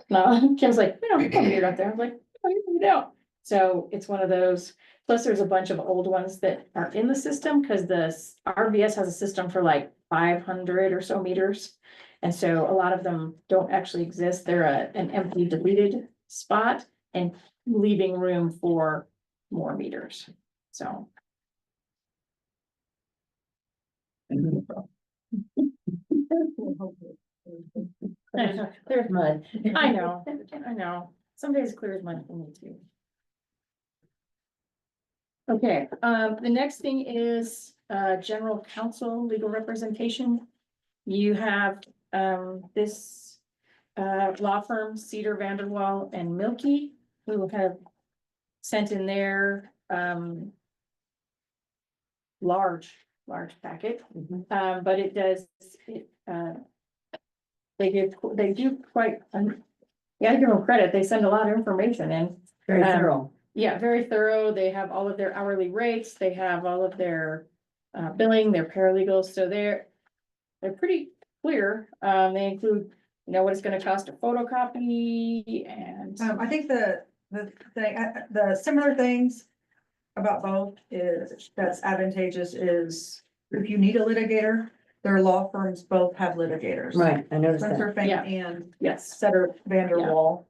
no, Kim's like, we don't have a meter up there. I'm like, oh, you don't. So it's one of those, plus there's a bunch of old ones that are in the system, because the RVS has a system for like 500 or so meters. And so a lot of them don't actually exist. They're an empty deleted spot and leaving room for more meters. So There's mud. I know, I know. Some days clear as mud for me too. Okay, the next thing is, general counsel, legal representation. You have, this, law firm Cedar Vanderwall and Milky, who have sent in their, large packet. But it does, they do quite, you gotta give them credit, they send a lot of information in. Very thorough. Yeah, very thorough. They have all of their hourly rates. They have all of their billing, their paralegals, so they're pretty clear. They include, what it's gonna cost to photocopy and. I think the thing, the similar things about both is, that's advantageous is if you need a litigator, their law firms both have litigators. Right, I noticed Spencer that. Fink Yeah. and Yes, Setter Vanderwall.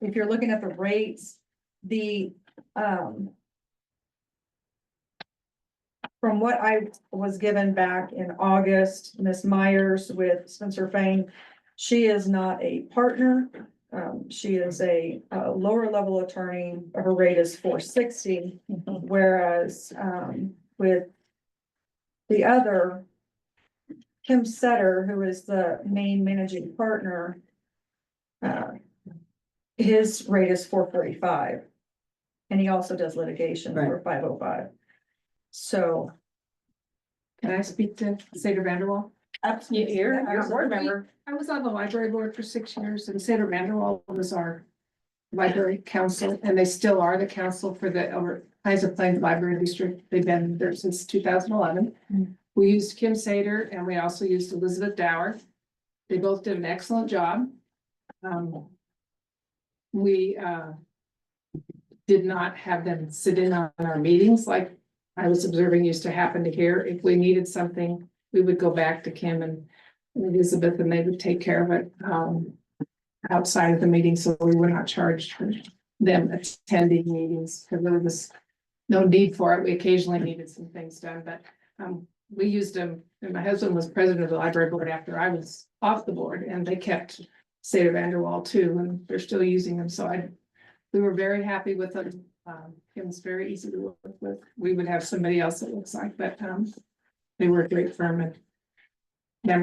If you're looking at the rates, the, from what I was given back in August, Miss Myers with Spencer Fang, she is not a partner. She is a lower level attorney. Her rate is $460, whereas, with the other, Kim Setter, who is the main managing partner, his rate is $445. And he also does litigation for 505. So. Can I speak to Cedar Vanderwall? you're a board member. I was on the library board for 6 years, and Cedar Vanderwall was our library council, and they still are the council for the Isa Plains Library District. They've been there since 2011. We used Kim Sater, and we also used Elizabeth Dower. They both did an excellent job. We did not have them sit in on our meetings like I was observing used to happen to here. If we needed something, we would go back to Kim and Elizabeth, and they would take care of it outside of the meeting, so we were not charged for them attending meetings, because there was no need for it. We occasionally needed some things done, but we used them, and my husband was president of the library board after I was off the board, and they kept Cedar Vanderwall too, and they're still using them, so we were very happy with them. Kim's very easy to work with. We would have somebody else that looks like, but they were a great firm, and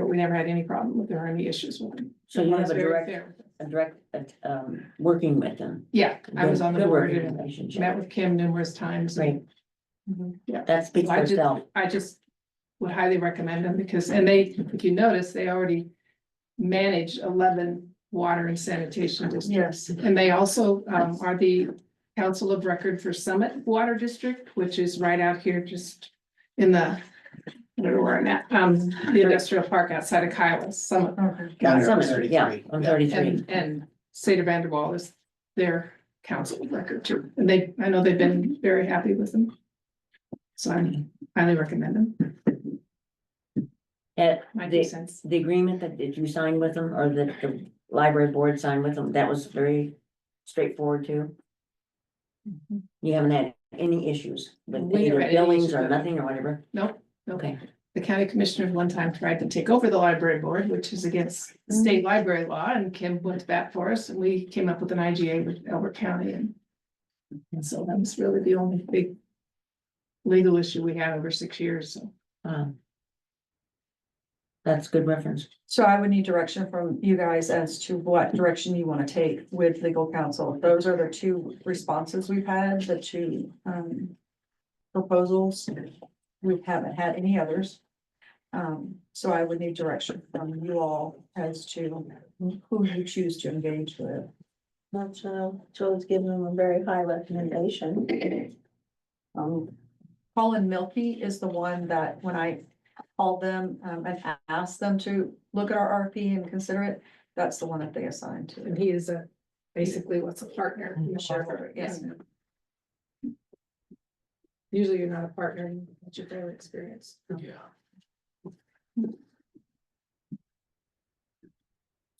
we never had any problem with them or any issues with them. So you have a Very direct, fair. working with them. Yeah, I was on the Good board working and relationship. met with Kim numerous times. Great. Yeah. That speaks for I just- itself. I just would highly recommend them because, and they, if you notice, they already manage 11 water and sanitation districts. Yes. And they also are the council of record for Summit Water District, which is right out here just in the, I don't know where I'm at, the industrial park outside of Kiowa, Summit. County Road Summit, 33. yeah, on 33. And Cedar Vanderwall is their council of record too. And I know they've been very happy with them. So I highly recommend them. My 2 cents. The agreement that you signed with them, or that the library board signed with them, that was very straightforward too. You haven't had any issues with We either never had any billings issues or with it. nothing or whatever? Nope. Okay, The county commissioner one time tried to take over the library board, which is against state library law, and Kim went to bat for us, and we came up with an IGA with Elbert County, and so that was really the only big legal issue we had over 6 years, so. that's good reference. So I would need direction from you guys as to what direction you want to take with legal counsel. Those are the two responses we've had, the two proposals. We haven't had any others. So I would need direction from you all as to who you choose to engage with. Not Joe's given them a very high recommendation. Colin Milky is the one that when I called them and asked them to look at our RFP and consider it, that's the one that they assigned to. And he is basically what's a partner in the shareholder, Yes. Usually you're not a partner, but you're very experienced.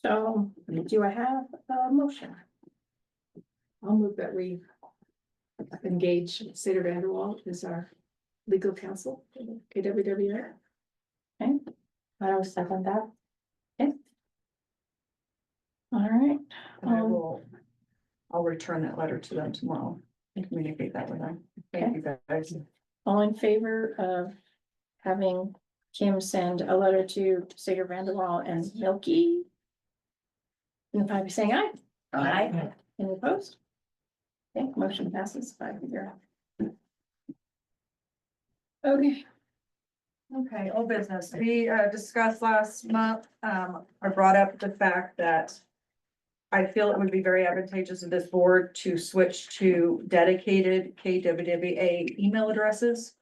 So do I have a motion? I'll move that we engage Cedar Vanderwall as our legal counsel for the KWWA. I will second that. Okay. All right, And I will, I'll return that letter to them tomorrow and communicate that with them. Thank you guys. all in favor of having Kim send a letter to Sager Vanderwall and Milky? And by saying aye? Aye. Any opposed? Okay, motion passes 5-0. Okay. Okay, old business. We discussed last month, I brought up the fact that I feel it would be very advantageous of this board to switch to dedicated KWWA email addresses.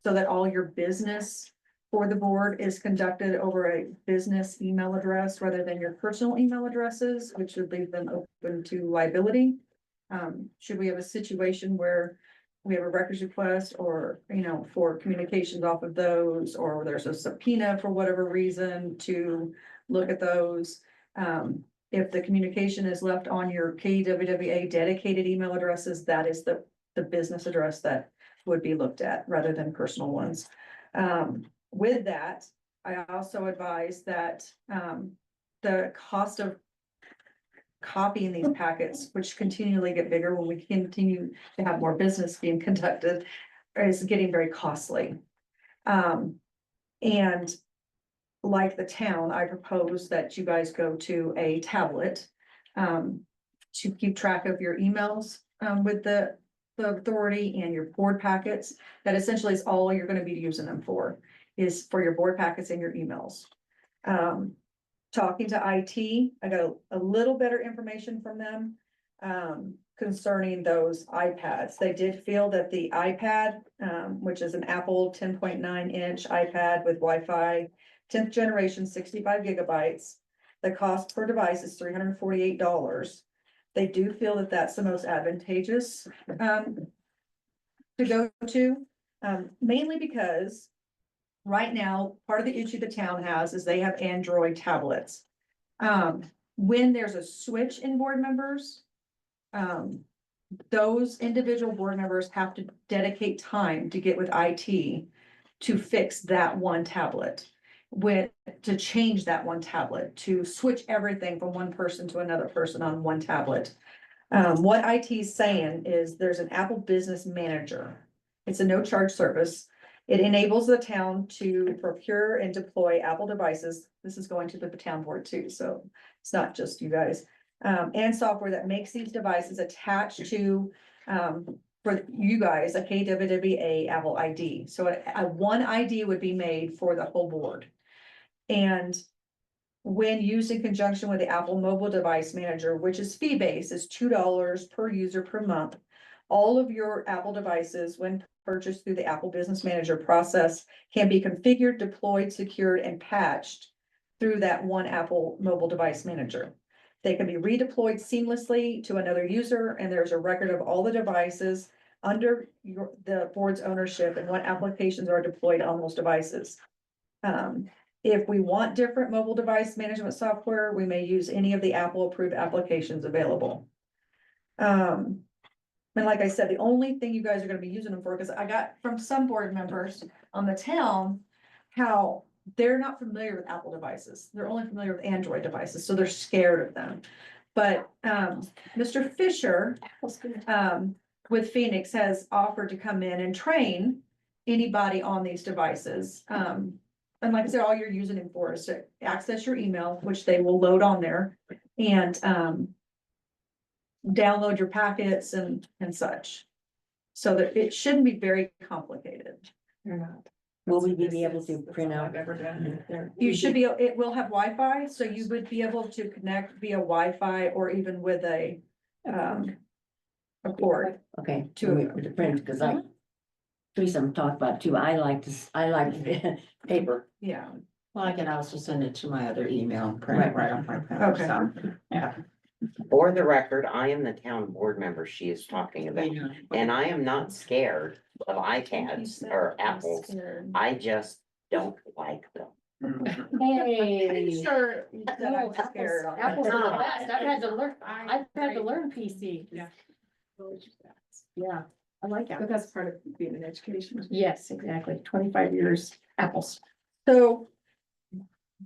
So that all your business for the board is conducted over a business email address rather than your personal email addresses, which would leave them open to liability. Should we have a situation where we have a records request or, you know, for communications off of those, or there's a subpoena for whatever reason to look at those. If the communication is left on your KWWA dedicated email addresses, that is the business address that would be looked at rather than personal ones. With that, I also advise that, the cost of copying these packets, which continually get bigger when we continue to have more business being conducted, is getting very costly. And like the town, I propose that you guys go to a tablet to keep track of your emails with the authority and your board packets. That essentially is all you're gonna be using them for, is for your board packets and your emails. Talking to IT, I got a little better information from them concerning those iPads. They did feel that the iPad, which is an Apple 10.9-inch iPad with Wi-Fi, 10th generation, 65 gigabytes. The cost per device is $348. They do feel that that's the most advantageous to go to, mainly because right now, part of the issue the town has is they have Android tablets. When there's a switch in board members, those individual board members have to dedicate time to get with IT to fix that one tablet, to change that one tablet, to switch everything from one person to another person on one tablet. What IT is saying is there's an Apple Business Manager. It's a no-charge service. It enables the town to procure and deploy Apple devices. This is going to the town board too, so it's not just you guys. And software that makes these devices attached to, for you guys, a KWWA Apple ID. So a one ID would be made for the whole board. And when used in conjunction with the Apple Mobile Device Manager, which is fee-based, is $2 per user per month. All of your Apple devices, when purchased through the Apple Business Manager process, can be configured, deployed, secured, and patched through that one Apple Mobile Device Manager. They can be redeployed seamlessly to another user, and there's a record of all the devices under the board's ownership and what applications are deployed on those devices. If we want different mobile device management software, we may use any of the Apple approved applications available. And like I said, the only thing you guys are gonna be using them for, because I got from some board members on the town, how they're not familiar with Apple devices. They're only familiar with Android devices, so they're scared of them. But Mr. Fisher with Phoenix has offered to come in and train anybody on these devices. And like I said, all you're using it for is to access your email, which they will load on there, and download your packets and such. So that it shouldn't be very complicated. They're not. Will we be able to print out? You should be, it will have Wi-Fi, so you would be able to connect via Wi-Fi or even with a cord. Okay, to print, because I, Teresa talked about too, I like paper. Yeah. Well, I can also send it to my other email, and print it right on my phone, Okay. so, yeah. For the record, I am the town board member she is talking about, and I am not scared of iPads or Apples. I just don't like them. Hey. Sure. No, Apples are the best. I've had to learn PC. Yeah. Yeah, I like But Apples. that's part of being in education. Yes, exactly. 25 years, apples. So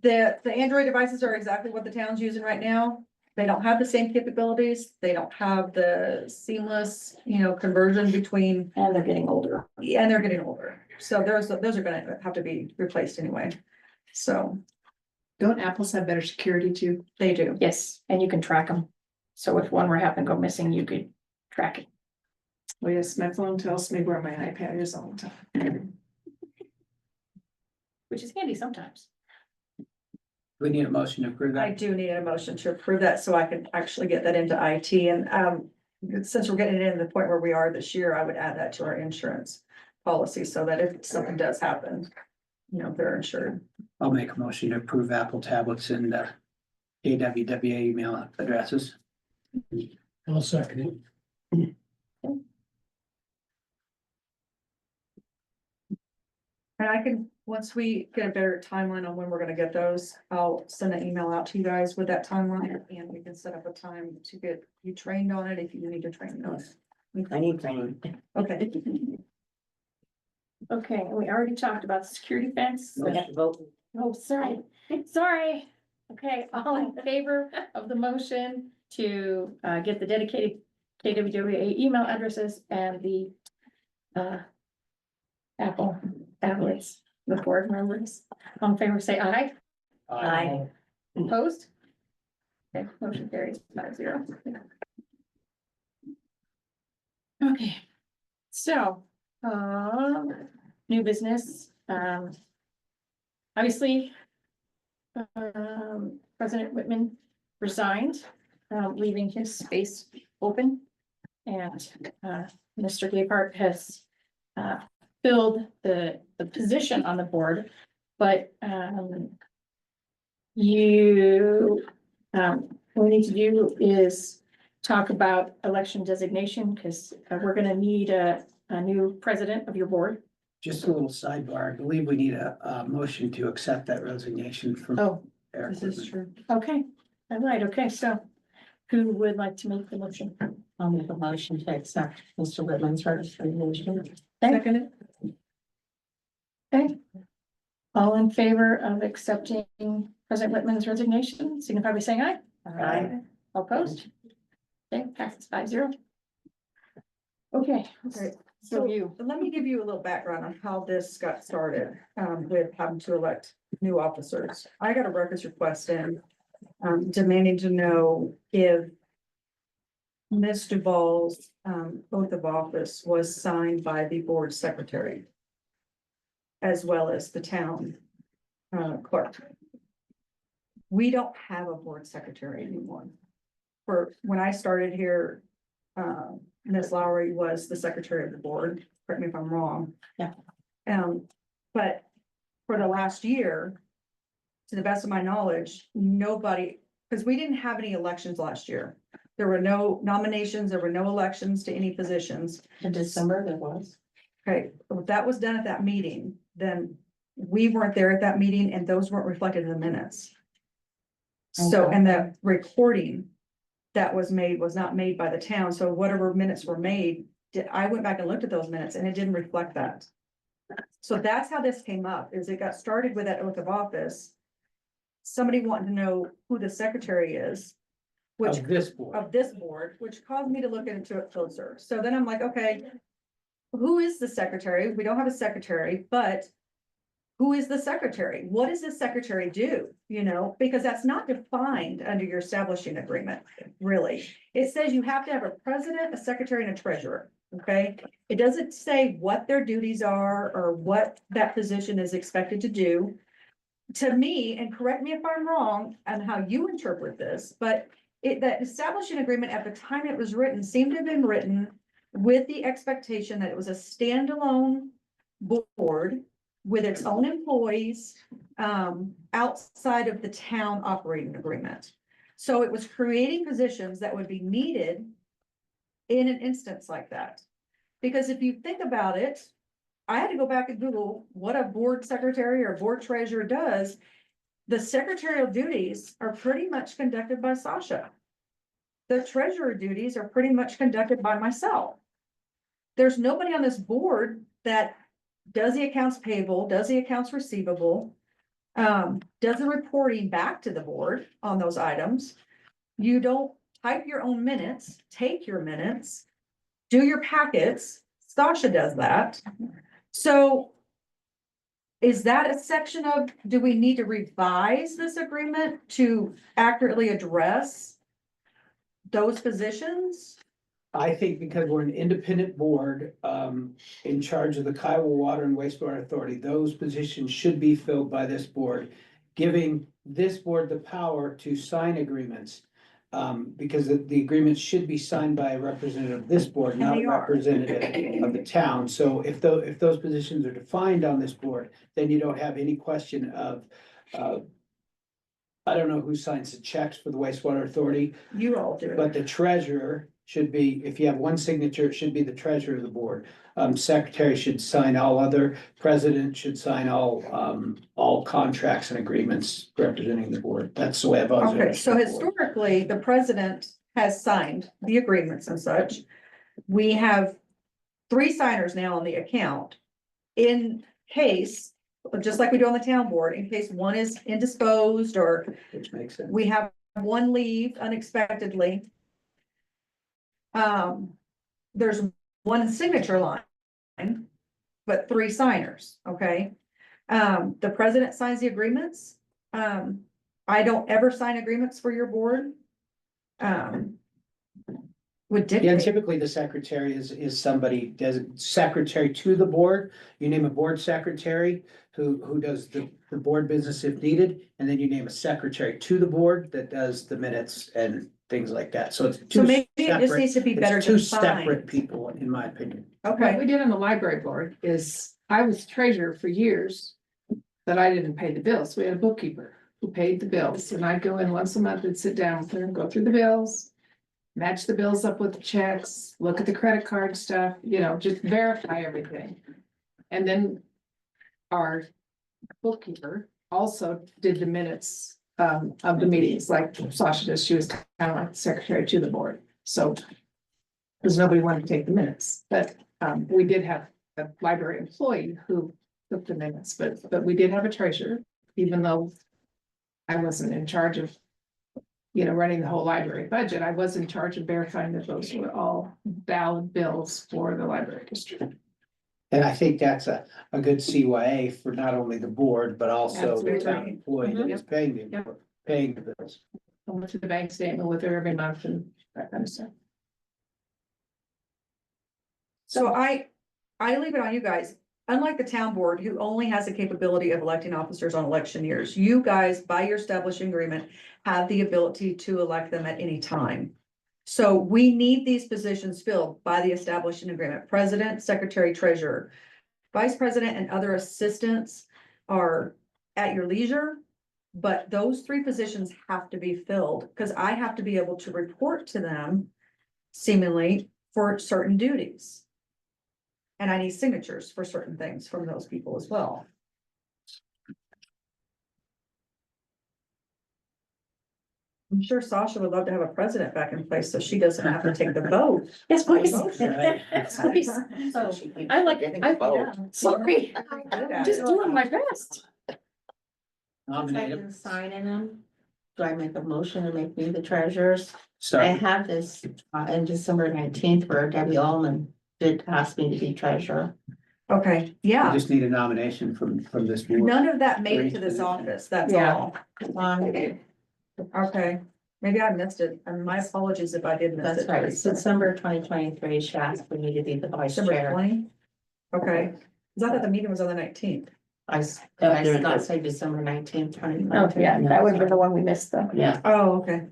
The Android devices are exactly what the town's using right now. They don't have the same capabilities. They don't have the seamless, conversion between, And they're getting older. and they're getting older. So those are gonna have to be replaced anyway. So Don't apples have better security too? they do. Yes, and you can track them. So if one were to happen to go missing, you could track it. Well, yes, my phone tells me where my iPad is all the time. Which is handy sometimes. We need a motion to approve I that. do need a motion to approve that so I can actually get that into IT and, since we're getting it in the point where we are this year, I would add that to our insurance policy so that if something does happen, they're insured. I'll make a motion to approve Apple tablets and KWWA email addresses. I'll second it. And I can, once we get a better timeline on when we're gonna get those, I'll send an email out to you guys with that timeline and we can set up a time to get you trained on it if you need to train on it. I need training. Okay. Okay, and we already talked about the security fence. We have to vote. Oh, sorry, sorry. Okay, all in favor of the motion to get the dedicated KWWA email addresses and the Apple tablets, the board members. All in favor, say aye. Aye. Opposed? Okay, motion carries 5-0. Okay, so, new business, obviously, President Whitman resigned, leaving his space open. And, Mr. Gaypart has, filled the position on the board, but, what we need to do is talk about election designation, because we're gonna need a new president of your board. Just a little sidebar. I believe we need a motion to accept that resignation from Oh, Eric. Whitman. okay, all right, okay, so who would like to make the motion? I'll make a motion to accept Mr. Whitman's resignation. Second. Okay. All in favor of accepting President Whitman's resignation, signify by saying aye. Aye. All opposed? Okay, passes 5-0. Okay, Right. so So you, let me give you a little background on how this got started, with having to elect new officers. I got a records request in, demanding to know if Ms. Duval's, oath of office was signed by the board secretary, as well as the town, clerk. We don't have a board secretary anymore. When I started here, Ms. Lowry was the secretary of the board, correct me if I'm wrong. Yeah. But for the last year, to the best of my knowledge, nobody, because we didn't have any elections last year. There were no nominations, there were no elections to any positions. In December there was. Okay, if that was done at that meeting, then we weren't there at that meeting and those weren't reflected in the minutes. So, Okay. and the recording that was made was not made by the town, so whatever minutes were made, I went back and looked at those minutes and it didn't reflect that. So that's how this came up, is it got started with that oath of office. Somebody wanted to know who the secretary is, which Of this board. of this board, which caused me to look into it closer. So then I'm like, okay, who is the secretary? We don't have a secretary, but who is the secretary? What does the secretary do? Because that's not defined under your establishing agreement, really. It says you have to have a president, a secretary, and a treasurer, okay? It doesn't say what their duties are or what that position is expected to do. To me, and correct me if I'm wrong on how you interpret this, but that establishing agreement at the time it was written seemed to have been written with the expectation that it was a standalone board with its own employees, outside of the town operating agreement. So it was creating positions that would be needed in an instance like that. Because if you think about it, I had to go back and Google what a board secretary or board treasurer does. The secretarial duties are pretty much conducted by Sasha. The treasurer duties are pretty much conducted by myself. There's nobody on this board that does the accounts payable, does the accounts receivable, does the reporting back to the board on those items. You don't type your own minutes, take your minutes, do your packets. Stasha does that. So is that a section of, do we need to revise this agreement to accurately address those positions? I think because we're an independent board, in charge of the Kiowa Water and Wastewater Authority, those positions should be filled by this board, giving this board the power to sign agreements. Because the agreement should be signed by a representative of this board, not they a are. representative of the town. So if those positions are defined on this board, then you don't have any question of, I don't know who signs the checks for the wastewater authority, You all do. but the treasurer should be, if you have one signature, it should be the treasurer of the board. Secretary should sign all other, president should sign all contracts and agreements representing the board. That's the way I've always Okay, so understood the board. historically, the president has signed the agreements and such. We have 3 signers now on the account. In case, just like we do on the town board, in case one is indisposed or Which makes sense. we have one leave unexpectedly. There's one signature line, but 3 signers, okay? The president signs the agreements. I don't ever sign agreements for your board. Would Yeah, dictate, typically the secretary is somebody, does secretary to the board. You name a board secretary who does the board business if needed. And then you name a secretary to the board that does the minutes and things like that. So it's so two maybe it just separate, needs to be better it's two separate defined. people, in my opinion. What Okay, we did on the library board is, I was treasurer for years, but I didn't pay the bills. We had a bookkeeper who paid the bills, and I'd go in once a month and sit down with her and go through the bills. Match the bills up with the checks, look at the credit card stuff, just verify everything. And then our bookkeeper also did the minutes of the meetings, like Sasha does. She was kind of like the secretary to the board, so. Because nobody wanted to take the minutes, but we did have a library employee who took the minutes, but we did have a treasurer, even though I wasn't in charge of, running the whole library budget. I was in charge of verifying that those were all valid bills for the library district. And I think that's a good CYA for not only the board, but also the Absolutely. town employee that is paying Yep. paying the bills. I went to the bank statement with her every month and that kind of stuff. so I leave it on you guys. Unlike the town board, who only has the capability of electing officers on election years, you guys, by your establishing agreement, have the ability to elect them at any time. So we need these positions filled by the establishing agreement, president, secretary, treasurer. Vice president and other assistants are at your leisure, but those 3 positions have to be filled, because I have to be able to report to them seemingly for certain duties. And I need signatures for certain things from those people as well. I'm sure Sasha would love to have a president back in place so she doesn't have to take the vote. Yes, please. Right. Yes, please. So I like, sorry, Yeah. just doing my best. Nominated. Signing them. Do I make a motion to make me the treasurers? I Sorry. have this in December 19th where Debbie Allman did ask me to be treasurer. Okay, You yeah, just need a nomination from this board. none of that made it to this office, that's Yeah. all. Okay, maybe I missed it, and my apologies if I did miss That's it. right. Teresa. December 2023, she asked for me to be the vice December chair. 20? Okay, is that the meeting was on the 19th? Did I not say December 19th, 2023? Oh, yeah, that would be the one we missed though. Yeah. Oh, okay,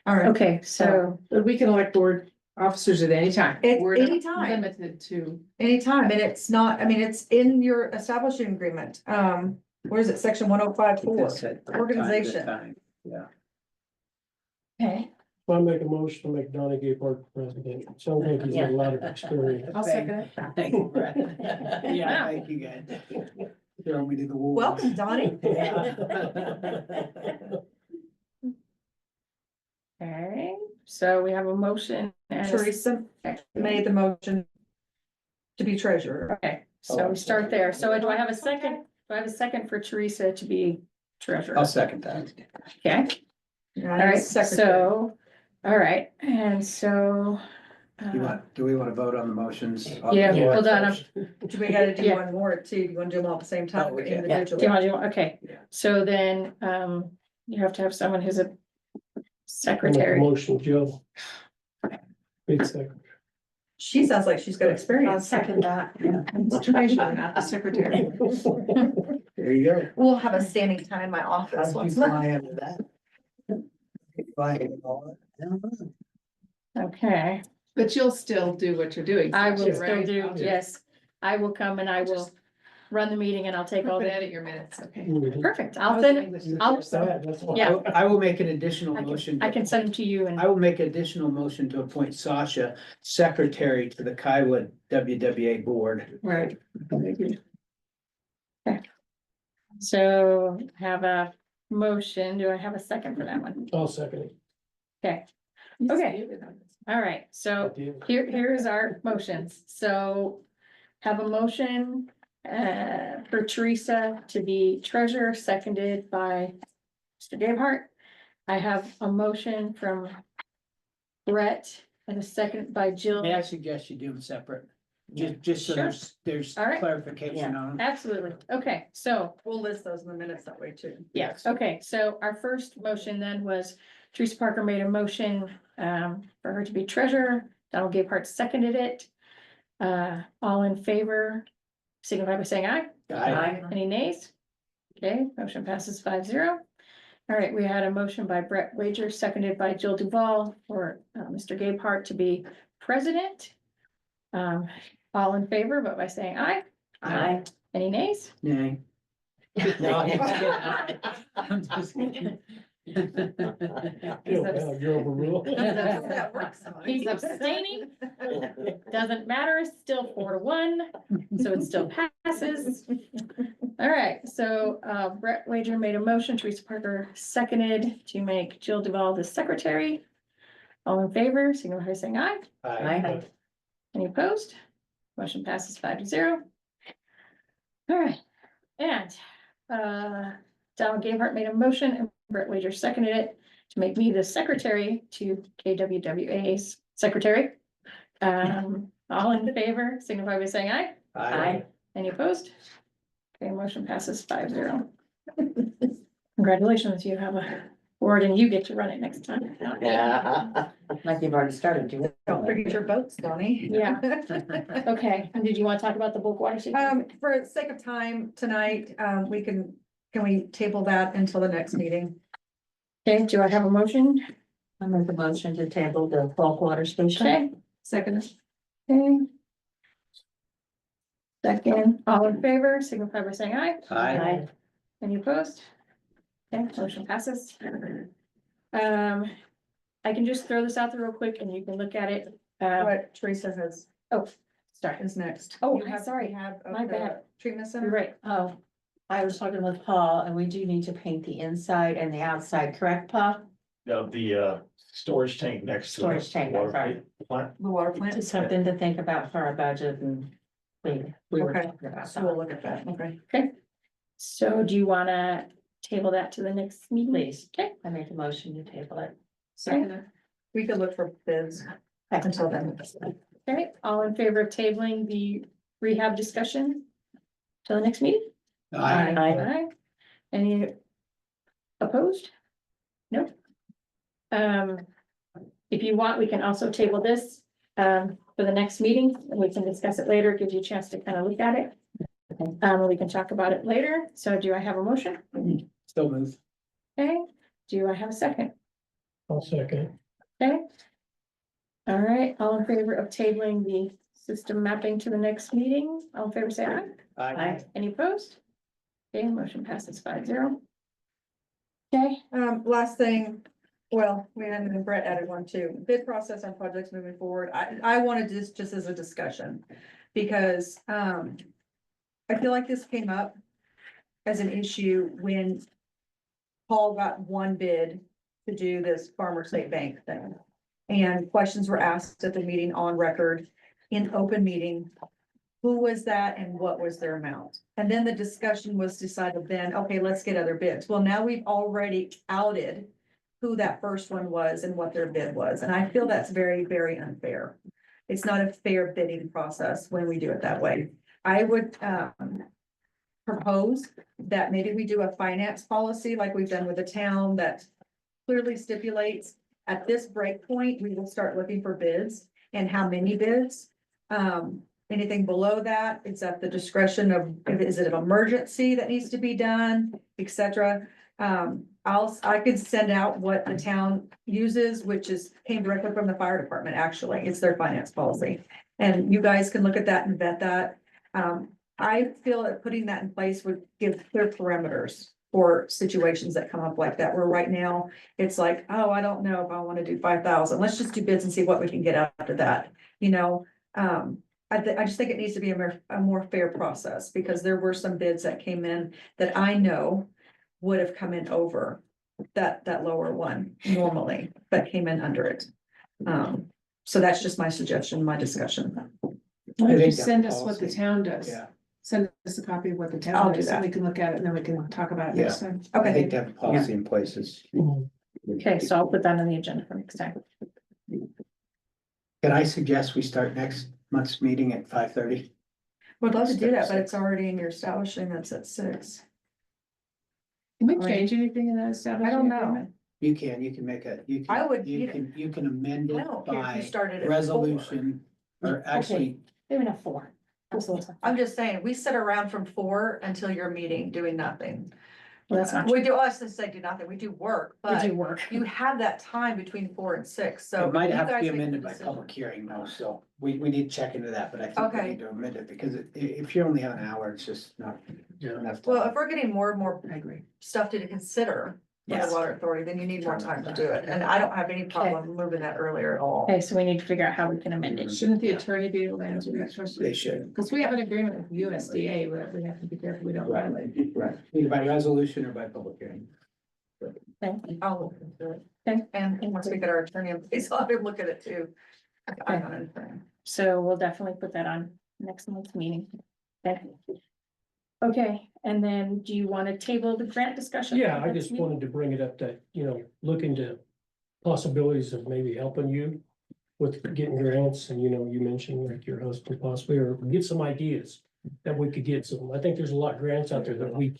all right. Okay, so, But we can elect board officers at any time. At We're not any time. Limited to. Anytime, and it's not, I mean, it's in your establishing agreement, what is it, section 105.4? That's it. Organization. Time. Yeah. okay, I make a motion to make Donnie Gay Park president. Sounds like he's got a lot of experience. I'll second it. Thank you, Brett. Yeah, thank you, guys. Throw me to the wolves. Welcome, Donnie. okay, so we have a motion. and a Teresa made the motion to be treasurer. Okay, so we start there. So do I have a second? Do I have a second for Teresa to be treasurer. I'll second that. Okay, all right, so, all right, and so. Do we want to vote on the motions? Yeah, hold on, We gotta do Yeah. one more too. You wanna do them all at the same time Oh, or we can. do you individually? want to do, okay, Yeah. so then, you have to have someone who's a I'll make a secretary. motion, Jill. Big second. She sounds like she's got I'll experience. second that. It's treasurer, not the secretary. There you go. We'll have a standing time in my office once a month. under that? Okay, But you'll still do what you're doing. I will Sasha, still right? do, I'll just yes, I will come and I will run the meeting and I'll take all Put the, edit your minutes, okay. perfect, I'll send it, I'll- That's why. Yeah. I will make an additional I motion. can, I can send them to you and, I will make an additional motion to appoint Sasha secretary to the Kiowa WWA board. right. Okay. So have a motion, do I have a second for that one? I'll second it. Okay, You Okay. saved it on this. all right, so here's our motions, so. Have a motion, for Teresa to be treasurer, seconded by Mr. Gabehart. I have a motion from Brett and a second by Jill. May I suggest you do them separate? Just so Sure. there's All right. clarification on them. Absolutely, okay, so, We'll list those in the minutes that way too. yeah, okay, so our first motion then was Teresa Parker made a motion, for her to be treasurer, Donald Gabehart seconded it. All in favor, signify by saying aye. Aye. Any nays? Okay, motion passes 5-0. All right, we had a motion by Brett Wager, seconded by Jill Duval for Mr. Gabehart to be president. All in favor, but by saying aye. Aye. Any nays? Nay. No, I'm just kidding. Well, you're overruled. That works. He's abstaining. Doesn't matter, it's still 4-1, so it still passes. All right, so Brett Wager made a motion, Teresa Parker seconded to make Jill Duval the secretary. All in favor, signify by saying aye. Aye. Any opposed? Motion passes 5-0. All right, and Donald Gabehart made a motion and Brett Wager seconded it to make me the secretary to KWWA's secretary. All in favor, signify by saying aye. Aye. Any opposed? Okay, motion passes 5-0. Congratulations, you have a board and you get to run it next time. Yeah. Like you've already started to. Don't forget your votes, Donnie. Yeah. Okay, and did you want to talk about the bulk water? For the sake of time tonight, can we table that until the next meeting? Okay, do I have a motion? I make a motion to table the bulk water station. Okay, Second. okay. Second, all in favor, signify by saying aye. Aye. Any opposed? Okay, motion passes. I can just throw this out there real quick and you can look at it. What Teresa has, Sorry, is next. Oh, You I'm have sorry. rehab of My the bad. Treatment you're center? right. Oh, I was talking with Paul and we do need to paint the inside and the outside, correct, Paul? Of the storage tank next to. Storage tank, water sorry. plant. The water plant? Just something to think about for our budget and we were Okay. talking about So we'll that. look at that, okay. So do you wanna table that to the next meeting? Please. Okay, I make a motion to table it. Second. We could look for bids until then. okay, all in favor of tabling the rehab discussion till the next meeting? Aye. Aye. Any opposed? No. If you want, we can also table this, for the next meeting, and we can discuss it later, gives you a chance to kind of look at it. We can talk about it later, so do I have a motion? Still move. Okay, do I have a second? I'll second. Okay. All right, all in favor of tabling the system mapping to the next meeting, all in favor, say aye. Aye. Any opposed? Okay, motion passes 5-0. Okay, Last thing, well, we had, and Brett added one too, bid process on projects moving forward. I wanted this just as a discussion. Because, I feel like this came up as an issue when Paul got one bid to do this Farmer State Bank thing. And questions were asked at the meeting on record in open meeting. who was that and what was their amount? And then the discussion was decided then, okay, let's get other bids. Well, now we've already outed who that first one was and what their bid was, and I feel that's very, very unfair. It's not a fair bidding process when we do it that way. I would, propose that maybe we do a finance policy like we've done with the town that clearly stipulates at this break point, we will start looking for bids and how many bids. Anything below that, it's at the discretion of, is it an emergency that needs to be done, et cetera. I could send out what the town uses, which came directly from the fire department, actually. It's their finance policy. And you guys can look at that and vet that. I feel that putting that in place would give clear parameters for situations that come up like that, where right now it's like, oh, I don't know if I want to do 5,000. Let's just do bids and see what we can get after that, you know? I just think it needs to be a more fair process, because there were some bids that came in that I know would have come in over that lower one normally, but came in under it. So that's just my suggestion, my discussion. Why don't you think that send us what the policy- town does? Yeah, Send us a copy of what the I'll town do does, that. and we can look at it, and then we can talk about it next time. I Okay, think to have a policy in place is. Okay, so I'll put that on the agenda for next time. Can I suggest we start next month's meeting at 5:30? would love to do that, but it's already in your establishing that's at 6. Can we I mean, change anything in that establishment? I don't know. agreement? You can make I would, you can amend I it don't care if you by started at 4. resolution, or actually, Maybe not 4. Absolutely. I'm just saying, we sit around from 4 until your meeting doing nothing. Well, that's not. We do, us to say do nothing, we do work, We but do work. you have that time between 4 and 6, so. it might you have to guys be make the amended by decision. public hearing though, so we need to check into that, but I think we Okay. need to amend it, because if you only have an hour, it's just not enough Well, time. if we're getting more and more I agree. stuff to consider for the Yes. water authority, then you need more time to do it, and I don't have any problem moving that earlier at all. Okay, so we need to figure out how we can amend it. Shouldn't the attorney be able to answer that question? They should, Because we have an agreement with USDA, but we have to be careful we don't violate. right, either by resolution or by public hearing. Okay. I'll look into it. Okay. And once we get our attorney in place, I'll have him look at it too. I'm not an attorney. So we'll definitely put that on next month's meeting. Okay. Okay, and then do you want to table the grant discussion? Yeah, for I next just meeting? wanted to bring it up that, look into possibilities of maybe helping you with getting grants, and you mentioned like your husband possibly, or get some ideas that we could get some. I think there's a lot of grants out there that we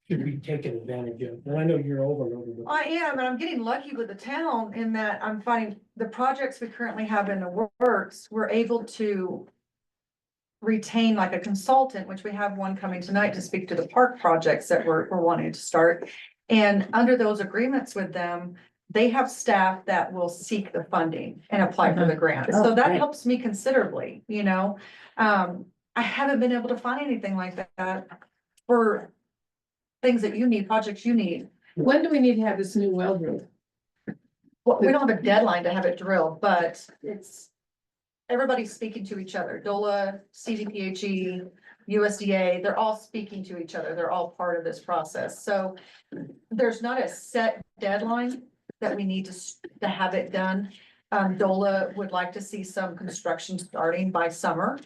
should be taking advantage of, and I know you're overloaded. I am, and I'm getting lucky with the town in that I'm finding the projects we currently have in the works, we're able to retain like a consultant, which we have one coming tonight to speak to the park projects that we're wanting to start. And under those agreements with them, they have staff that will seek the funding and apply for the grant. So Oh, that great. helps me considerably, I haven't been able to find anything like that for things that you need, projects you need. When do we need to have this new well drilled? Well, we don't have a deadline to have it drilled, but everybody's speaking to each other. DOLA, CDPHE, USDA, they're all speaking to each other. They're all part of this process. So there's not a set deadline that we need to have it done. DOLA would like to see some construction starting by summer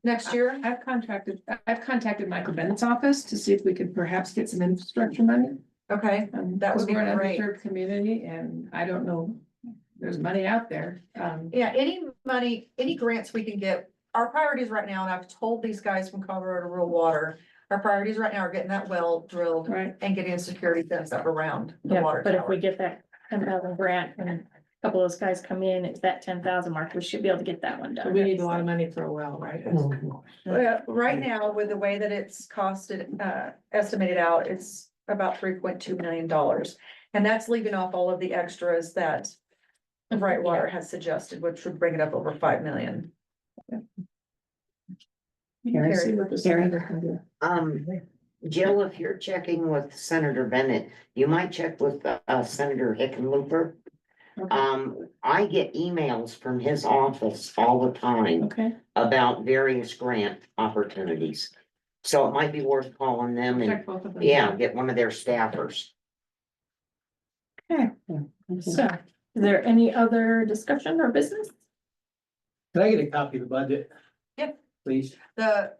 next year. I've contacted Michael Bennett's office to see if we could perhaps get some infrastructure money. Okay, that would Because be we're an great. underserved community, and I don't know, there's money out there. Yeah, any money, any grants we can get, our priorities right now, and I've told these guys from Colorado Rural Water, our priorities right now are getting that well drilled Right. and getting a security fence up around the Yeah, water but if tower. we get that 10,000 grant and a couple of those guys come in, it's that 10,000 mark, we should be able to get that one So done. we need a lot of money for a well, right? Well, right now, with the way that it's costed, estimated out, it's about $3.2 million. And that's leaving off all of the extras that Brightwater has suggested, which would bring it up over 5 million. Carrie, see what the senator can do. Jill, if you're checking with Senator Bennett, you might check with Senator Hickenlooper. Okay. I get emails from his office all the time Okay, about various grant opportunities. So it might be worth calling them and, Check both of them. yeah, get one of their staffers. so is there any other discussion or business? Can I get a copy of the budget? please. The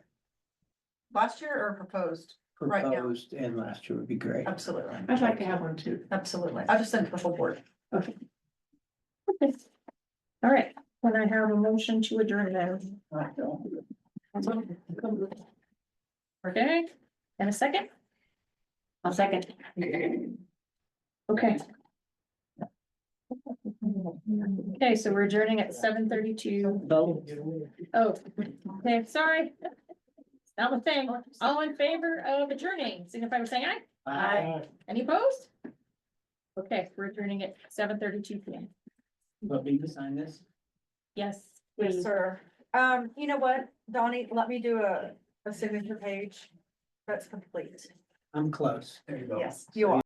last year or proposed? Right now. Proposed and last year would be great. Absolutely, I'd like to have one too. absolutely. I'll just send it to the whole board. Okay. All right, when I have a motion to adjourn then. Okay, and a second? I'll second. Okay. Okay, so we're adjourning at 7:32. Vote. Oh, okay, sorry. Not the thing. All in favor of adjourning, signify by saying aye. Aye. Any opposed? Okay, we're adjourning at 7:32 PM. Want me to sign this? Yes. Yes, please. sir. You know what, Donnie, let me do a signature page. That's complete. I'm close. There you go. Yes, you are.